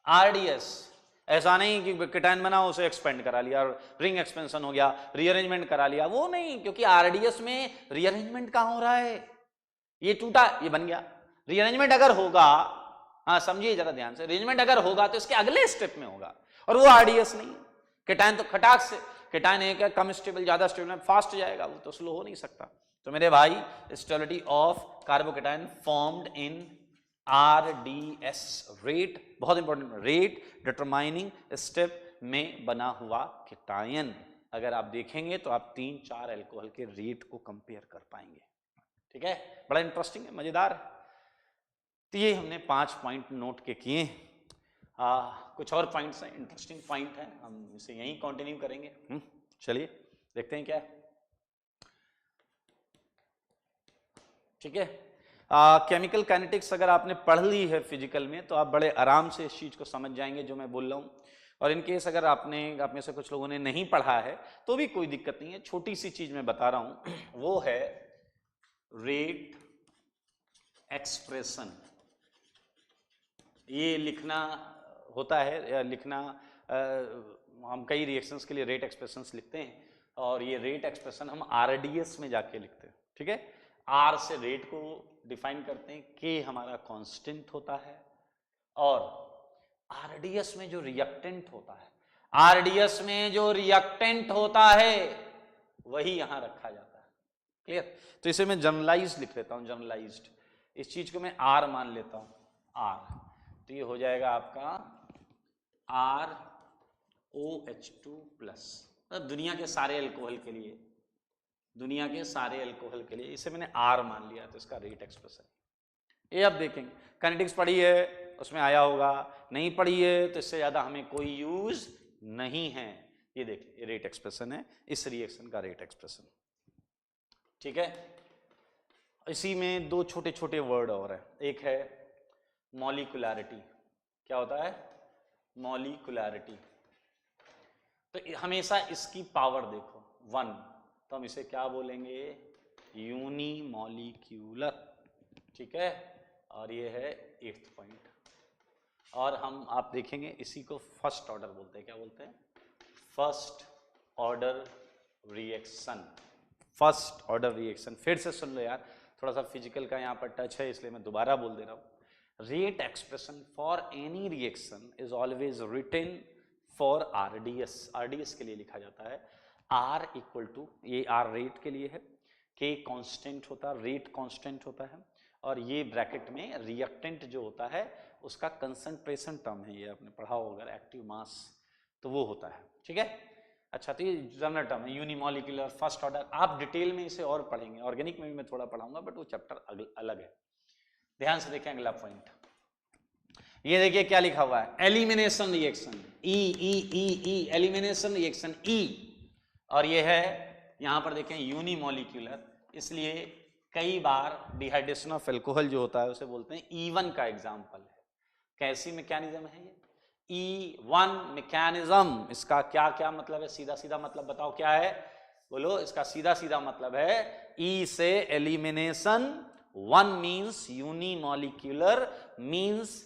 RDS. ऐसा नहीं कि केटायन बना उसे एक्सपेंड करा लिया, रिंग एक्सपेंशन हो गया, रीअरेंजमेंट करा लिया, वो नहीं, क्योंकि आरडीएस में रीअरेंजमेंट कहां हो रहा है, ये टूटा ये बन गया। रीअरेंजमेंट अगर होगा, हाँ समझिए जरा ध्यान से, रीअरेंजमेंट अगर होगा तो इसके अगले स्टेप में होगा, और वो आरडीएस नहीं। केटायन तो खटाक से, केटायन एक है कम स्टेबल, ज्यादा स्टेबल, फास्ट जाएगा, वो तो स्लो हो नहीं सकता। तो मेरे भाई stability of carbocation formed in RDS, rate बहुत इंपॉर्टेंट, रेट डिटरमाइनिंग स्टेप में बना हुआ केटायन। अगर आप देखेंगे तो आप 3-4 अल्कोहल के रेट को कंपेयर कर पाएंगे, ठीक है। बड़ा इंटरेस्टिंग है, मजेदार। तो ये हमने 5 पॉइंट नोट के किए। कुछ और पॉइंट्स हैं, इंटरेस्टिंग पॉइंट है, हम इसे यहीं कंटिन्यू करेंगे। चलिए देखते हैं क्या है, ठीक है। केमिकल काइनेटिक्स अगर आपने पढ़ ली है फिजिकल में, तो आप बड़े आराम से इस चीज को समझ जाएंगे जो मैं बोल रहा हूँ। और इन केस अगर आप में से कुछ लोगों ने नहीं पढ़ा है तो भी कोई दिक्कत नहीं है, छोटी सी चीज मैं बता रहा हूं, वो है रेट एक्सप्रेशन। ये लिखना होता है, लिखना हम कई रिएक्शंस के लिए रेट एक्सप्रेशंस लिखते हैं, और ये रेट एक्सप्रेशन हम आरडीएस में जाके लिखते हैं, ठीक है। आर से रेट को डिफाइन करते हैं, के हमारा कांस्टेंट होता है, और आरडीएस में जो रिएक्टेंट होता है, आरडीएस में जो रिएक्टेंट होता है वही यहां रखा जाता है, क्लियर। तो इसे मैं जनरलाइज्ड लिख लेता हूं, जनरलाइज्ड, इस चीज को मैं आर मान लेता हूं, आर, तो ये हो जाएगा आपका ROH2 प्लस, मतलब दुनिया के सारे अल्कोहल के लिए, दुनिया के सारे अल्कोहल के लिए इसे मैंने आर मान लिया, तो इसका रेट एक्सप्रेशन ये। अब देखेंगे, काइनेटिक्स पढ़ी है उसमें आया होगा, नहीं पढ़ी है तो इससे ज्यादा हमें कोई यूज नहीं है। ये देखिए रेट एक्सप्रेशन है, इस रिएक्शन का रेट एक्सप्रेशन, ठीक है। इसी में 2 छोटे छोटे वर्ड और है, एक है मॉलिक्यूलैरिटी। क्या होता है? मॉलिक्यूलैरिटी। तो हमेशा इसकी पावर देखो 1, तो हम इसे क्या बोलेंगे? यूनिमॉलिक्यूलर, ठीक है। और ये है 8th पॉइंट। और हम आप देखेंगे इसी को फर्स्ट ऑर्डर बोलते हैं। क्या बोलते हैं? First order reaction, first order reaction. फिर से सुन लो यार, थोड़ा सा फिजिकल का यहाँ पर टच है इसलिए मैं दोबारा बोल दे रहा हूँ। Rate expression for any reaction is always written for RDS, RDS के लिए लिखा जाता है, R इक्वल टू, ये R रेट के लिए है, K कांस्टेंट होता है, रेट कांस्टेंट होता है, और ये ब्रैकेट में रिएक्टेंट जो होता है उसका कंसंट्रेशन टर्म है, ये आपने पढ़ा होगा एक्टिव मास, तो वो होता है, ठीक है। अच्छा, तो ये जनरल टर्म है, यूनिमॉलिक्यूलर, फर्स्ट ऑर्डर, आप डिटेल में इसे और पढ़ेंगे, ऑर्गेनिक में भी मैं थोड़ा पढ़ाऊंगा, बट वो चैप्टर अलग है। ध्यान से देखें अगला पॉइंट, ये देखिए क्या लिखा हुआ है, एलिमिनेशन रिएक्शन, ई ई ई ई, एलिमिनेशन रिएक्शन ई, और ये है यहां पर देखें यूनिमॉलिक्यूलर, इसलिए कई बार डिहाइड्रेशन ऑफ एल्कोहल जो होता है उसे बोलते हैं E1 का एग्जाम्पल है। कैसी मैकेनिज्म है ये, E1 मैकेनिज्म, इसका क्या क्या मतलब है, सीधा सीधा मतलब बताओ क्या है, बोलो, इसका सीधा सीधा मतलब है E से elimination, 1 means unimolecular, means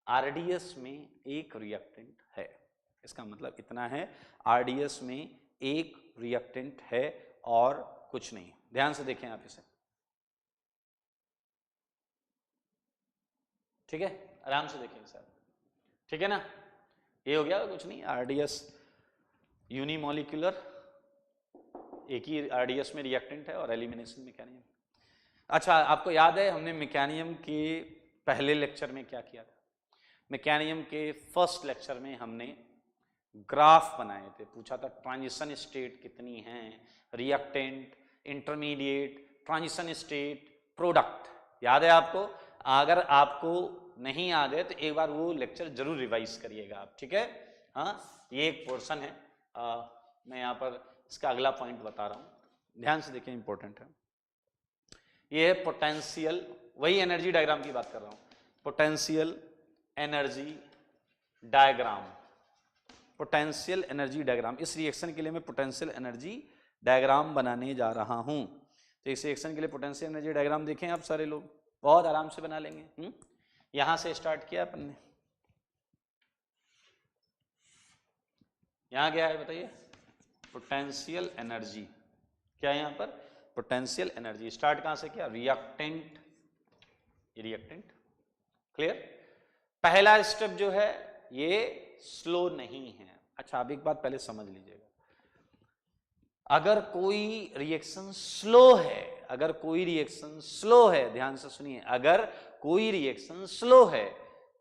RDS में एक रिएक्टेंट है, इसका मतलब इतना है, RDS में एक रिएक्टेंट है और कुछ नहीं। ध्यान से देखें आप इसे, ठीक है, आराम से देखें सर, ठीक है ना, ये हो गया, कुछ नहीं, RDS यूनिमॉलिक्यूलर, एक ही RDS में रिएक्टेंट है और एलिमिनेशन मैकेनिज्म। अच्छा, आपको याद है हमने मैकेनिज्म के पहले लेक्चर में क्या किया था, मैकेनिज्म के फर्स्ट लेक्चर में हमने ग्राफ बनाए थे, पूछा था ट्रांजिशन स्टेट कितनी है, reactant, intermediate, transition state, product, याद है आपको? अगर आपको नहीं याद है तो एक बार वो लेक्चर जरूर रिवाइज करिएगा आप, ठीक है। हाँ, ये एक पोर्शन है, मैं यहाँ पर इसका अगला पॉइंट बता रहा हूँ, ध्यान से देखिए, इंपॉर्टेंट है। ये है पोटेंशियल, वही एनर्जी डायग्राम की बात कर रहा हूँ, potential energy diagram, potential energy diagram, इस रिएक्शन के लिए मैं पोटेंशियल एनर्जी डायग्राम बनाने जा रहा हूं। तो इस रिएक्शन के लिए पोटेंशियल एनर्जी डायग्राम देखें आप सारे लोग, बहुत आराम से बना लेंगे। यहां से स्टार्ट किया अपन ने, यहां क्या है बताइए, पोटेंशियल एनर्जी, क्या है यहां पर, पोटेंशियल एनर्जी, स्टार्ट कहां से किया, रिएक्टेंट, रिएक्टेंट, क्लियर। पहला स्टेप जो है ये स्लो नहीं है। अच्छा, अब एक बात पहले समझ लीजिएगा, अगर कोई रिएक्शन स्लो है, अगर कोई रिएक्शन स्लो है, ध्यान से सुनिए, अगर कोई रिएक्शन स्लो है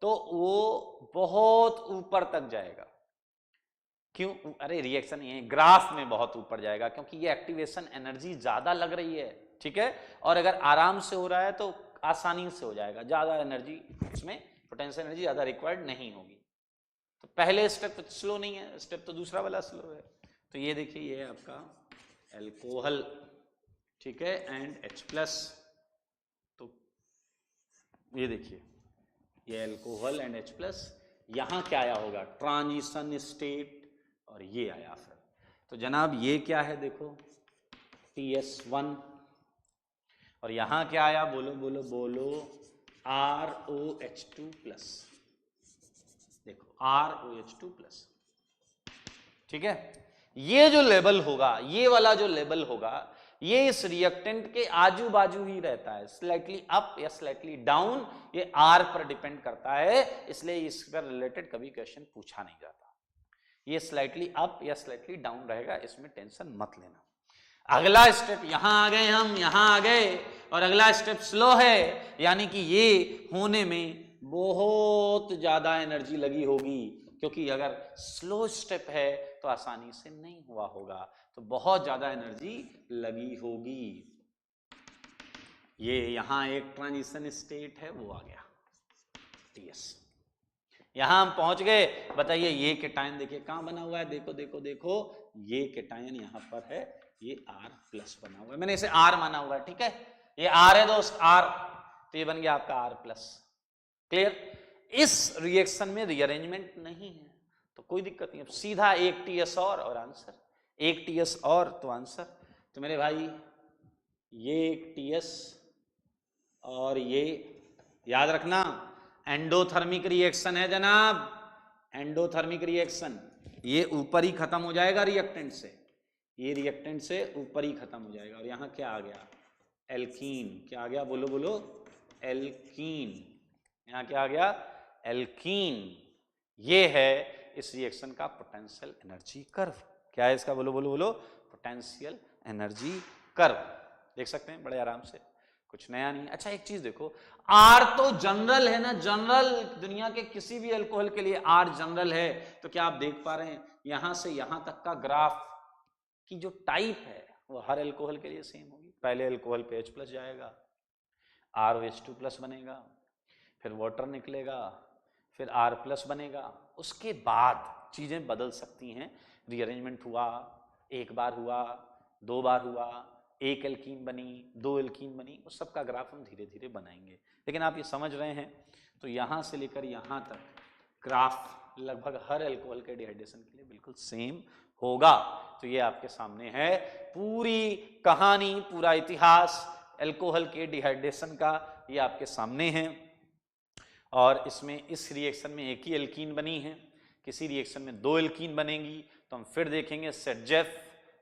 तो वो बहुत ऊपर तक जाएगा। क्यों? अरे रिएक्शन ये ग्राफ में बहुत ऊपर जाएगा क्योंकि ये एक्टिवेशन एनर्जी ज्यादा लग रही है, ठीक है। और अगर आराम से हो रहा है तो आसानी से हो जाएगा, ज्यादा एनर्जी इसमें, पोटेंशियल एनर्जी ज्यादा रिक्वायर्ड नहीं होगी। तो पहले स्टेप स्लो नहीं है, स्टेप तो दूसरा वाला स्लो है। तो ये देखिए, ये है आपका एल्कोहल, ठीक है, एंड H+, तो ये देखिए, ये एल्कोहल एंड H+, यहां क्या आया होगा, ट्रांजिशन स्टेट, और ये आया फिर, तो जनाब ये क्या है देखो, TS1, और यहां क्या आया, बोलो बोलो बोलो, ROH2+, देखो ROH2+, ठीक है। ये जो लेवल होगा, ये वाला जो लेवल होगा, ये इस रिएक्टेंट के आजू बाजू ही रहता है, स्लाइटली अप या स्लाइटली डाउन, ये R पर डिपेंड करता है, इसलिए इस पर रिलेटेड कभी क्वेश्चन पूछा नहीं जाता। ये स्लाइटली अप या स्लाइटली डाउन रहेगा, इसमें टेंशन मत लेना। अगला स्टेप, यहां आ गए हम, यहां आ गए, और अगला स्टेप स्लो है, यानी कि ये होने में बहुत ज्यादा एनर्जी लगी होगी, क्योंकि अगर स्लो स्टेप है तो आसानी से नहीं हुआ होगा, तो बहुत ज्यादा एनर्जी लगी होगी। ये यहां एक ट्रांजिशन स्टेट है, वो आ गया TS, यहां हम पहुंच गए। बताइए ये केटायन देखिए कहां बना हुआ है, देखो देखो देखो, ये केटायन यहां पर है, ये R+ बना हुआ है, मैंने इसे R माना हुआ है, ठीक है, ये R है दोस्त, R, तो ये बन गया आपका R+, क्लियर। इस रिएक्शन में रीअरेंजमेंट नहीं है तो कोई दिक्कत नहीं, अब सीधा एक TS और आंसर, एक TS और तो आंसर। तो मेरे भाई ये एक TS और ये याद रखना एंडोथर्मिक रिएक्शन है जनाब, एंडोथर्मिक रिएक्शन, ये ऊपर ही खत्म हो जाएगा रिएक्टेंट से, ये रिएक्टेंट से ऊपर ही खत्म हो जाएगा। और यहां क्या आ गया, एल्कीन, क्या आ गया, बोलो बोलो, एल्कीन, यहां क्या आ गया, एल्कीन। ये है इस रिएक्शन का पोटेंशियल एनर्जी कर्व, क्या है इसका, बोलो बोलो बोलो, पोटेंशियल एनर्जी कर्व। देख सकते हैं बड़े आराम से, कुछ नया नहीं। अच्छा एक चीज देखो, आर तो जनरल है ना, जनरल दुनिया के किसी भी अल्कोहल के लिए आर जनरल है। तो क्या आप देख पा रहे हैं यहां से यहां तक का ग्राफ की जो टाइप है वो हर अल्कोहल के लिए सेम होगी। पहले अल्कोहल पे H प्लस जाएगा, ROH2 प्लस बनेगा, फिर वाटर निकलेगा, फिर R प्लस बनेगा। उसके बाद चीजें बदल सकती हैं, रीअरेंजमेंट हुआ, एक बार हुआ, दो बार हुआ, एक एल्कीन बनी, दो एल्कीन बनी, उस सब का ग्राफ हम धीरे धीरे बनाएंगे। लेकिन आप ये समझ रहे हैं तो यहां से लेकर यहां तक ग्राफ लगभग हर अल्कोहल के डिहाइड्रेशन के लिए बिल्कुल सेम होगा। तो ये आपके सामने है पूरी कहानी, पूरा इतिहास अल्कोहल के डिहाइड्रेशन का, ये आपके सामने है। और इसमें इस रिएक्शन में एक ही एल्कीन बनी है, किसी रिएक्शन में दो एल्कीन बनेंगी। तो हम फिर देखेंगे सेटजेफ,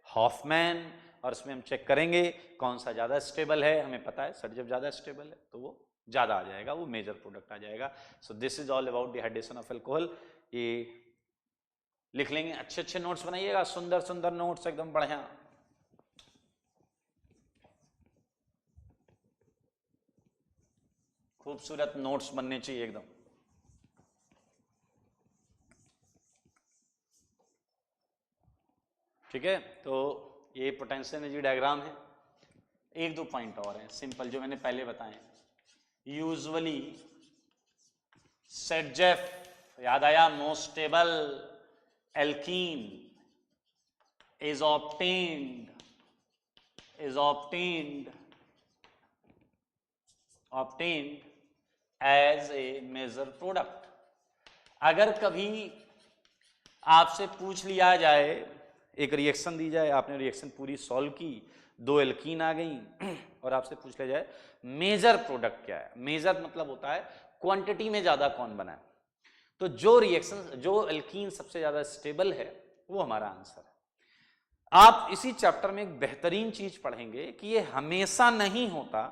हॉफमैन, और इसमें हम चेक करेंगे कौन सा ज़्यादा स्टेबल है। हमें पता है सेटजेफ ज़्यादा स्टेबल है तो वो ज़्यादा आ जाएगा, वो मेजर प्रोडक्ट आ जाएगा। So this is all about dehydration of alcohol. ये लिख लेंगे, अच्छे अच्छे नोट्स बनाइएगा, सुंदर सुंदर नोट्स एकदम बढ़िया। खूबसूरत नोट्स बनने चाहिए एकदम। ठीक है, तो ये पोटेंशियल एनर्जी डायग्राम है। एक दो पॉइंट और हैं सिंपल जो मैंने पहले बताए। यूजुअली सेटजेफ, याद आया, most stable alkene is obtained as a major product। अगर कभी आपसे पूछ लिया जाए, एक रिएक्शन दी जाए, आपने रिएक्शन पूरी सॉल्व की, दो एल्कीन आ गई, और आपसे पूछ लिया जाए मेजर प्रोडक्ट क्या है। मेजर मतलब होता है क्वांटिटी में ज्यादा कौन बना है। तो जो रिएक्शन, जो एल्कीन सबसे ज्यादा स्टेबल है वो हमारा आंसर है। आप इसी चैप्टर में एक बेहतरीन चीज पढ़ेंगे कि ये हमेशा नहीं होता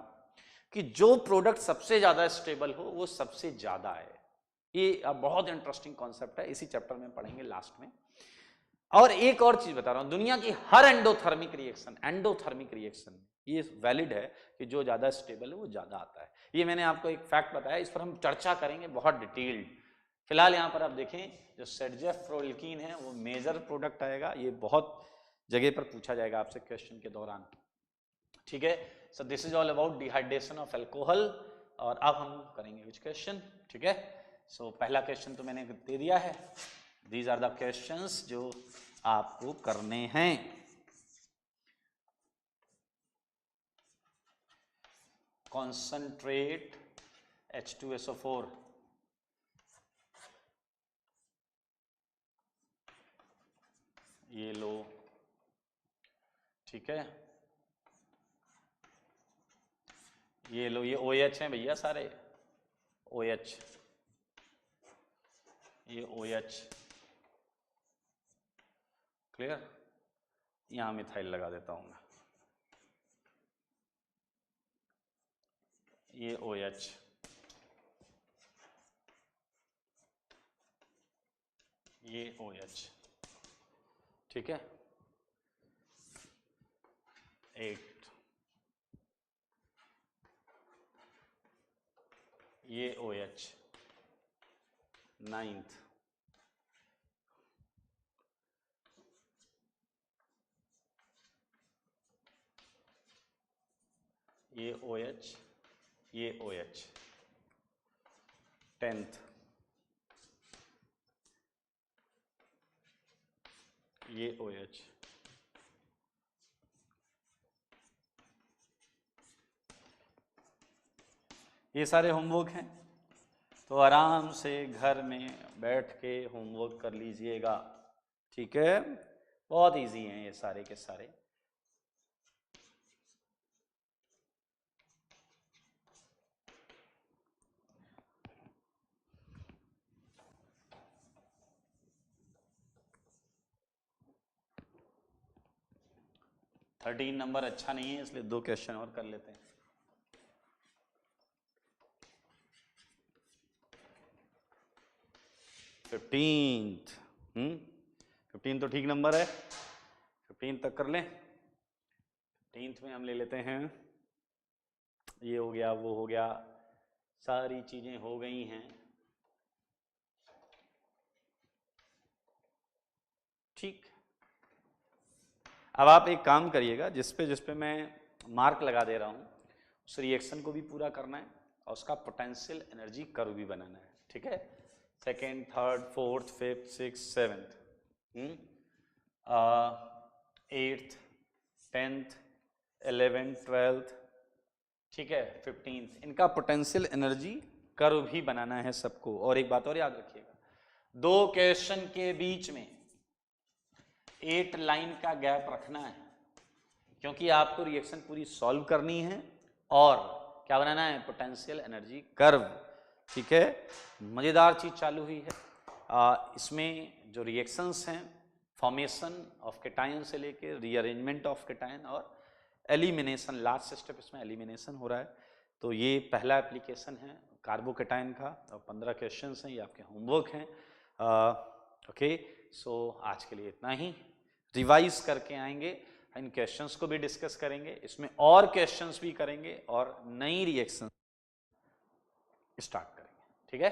कि जो प्रोडक्ट सबसे ज्यादा स्टेबल हो वो सबसे ज्यादा है। ये बहुत इंटरेस्टिंग कॉन्सेप्ट है, इसी चैप्टर में पढ़ेंगे लास्ट में। और एक और चीज बता रहा हूं, दुनिया की हर एंडोथर्मिक रिएक्शन ये वैलिड है कि जो ज्यादा स्टेबल है वो ज्यादा आता है। ये मैंने आपको एक फैक्ट बताया, इस पर हम चर्चा करेंगे बहुत डिटेल्ड। फिलहाल यहां पर आप देखें, जो सेटजेफ एल्कीन है वो मेजर प्रोडक्ट आएगा। ये बहुत जगह पर पूछा जाएगा आपसे क्वेश्चन के दौरान। ठीक है, so this is all about dehydration of alcohol. और अब हम करेंगे कुछ क्वेश्चन। ठीक है, सो पहला क्वेश्चन तो मैंने दे दिया है। दीज आर द क्वेश्चंस जो आपको करने हैं। कॉन्संट्रेट H2SO4, ये लो। ठीक है, ये लो, ये OH हैं भैया सारे, OH, ये OH। क्लियर, यहां मिथाइल लगा देता हूं मैं, ये OH, ये OH। ठीक है, 8, ये OH, 9th, ये OH, ये OH, 10th, ये OH, ये सारे होमवर्क हैं, तो आराम से घर में बैठ के होमवर्क कर लीजिएगा। ठीक है, बहुत इजी हैं ये सारे के सारे। थर्टीन नंबर अच्छा नहीं है, इसलिए दो क्वेश्चन और कर लेते हैं। फिफ्टीन तो ठीक नंबर है। 15 तक कर लें। 15 में हम ले लेते हैं, ये हो गया, वो हो गया, सारी चीजें हो गई हैं। ठीक, अब आप एक काम करिएगा, जिस पे मैं मार्क लगा दे रहा हूं उस रिएक्शन को भी पूरा करना है और उसका पोटेंशियल एनर्जी कर्व भी बनाना है। ठीक है, second, third, fourth, fifth, six, seventh, 8th, 10th, 11th, 12th, ठीक है, 15th, इनका पोटेंशियल एनर्जी कर्व भी बनाना है सबको। और एक बात और याद रखिएगा, 2 क्वेश्चन के बीच में 8 लाइन का गैप रखना है, क्योंकि आपको रिएक्शन पूरी सॉल्व करनी है और क्या बनाना है, पोटेंशियल एनर्जी कर्व। ठीक है, मजेदार चीज चालू हुई है। इसमें जो रिएक्शंस हैं, फॉर्मेशन ऑफ केटायन से लेके रीअरेंजमेंट ऑफ केटायन और एलिमिनेशन, लास्ट स्टेप इसमें एलिमिनेशन हो रहा है। तो ये पहला एप्लीकेशन है कार्बोकेटायन का और 15 क्वेश्चंस हैं, ये आपके होमवर्क हैं। ओके, सो आज के लिए इतना ही। रिवाइज करके आएंगे, इन क्वेश्चंस को भी डिस्कस करेंगे, इसमें और क्वेश्चंस भी करेंगे और नई रिएक्शन स्टार्ट करेंगे। ठीक है।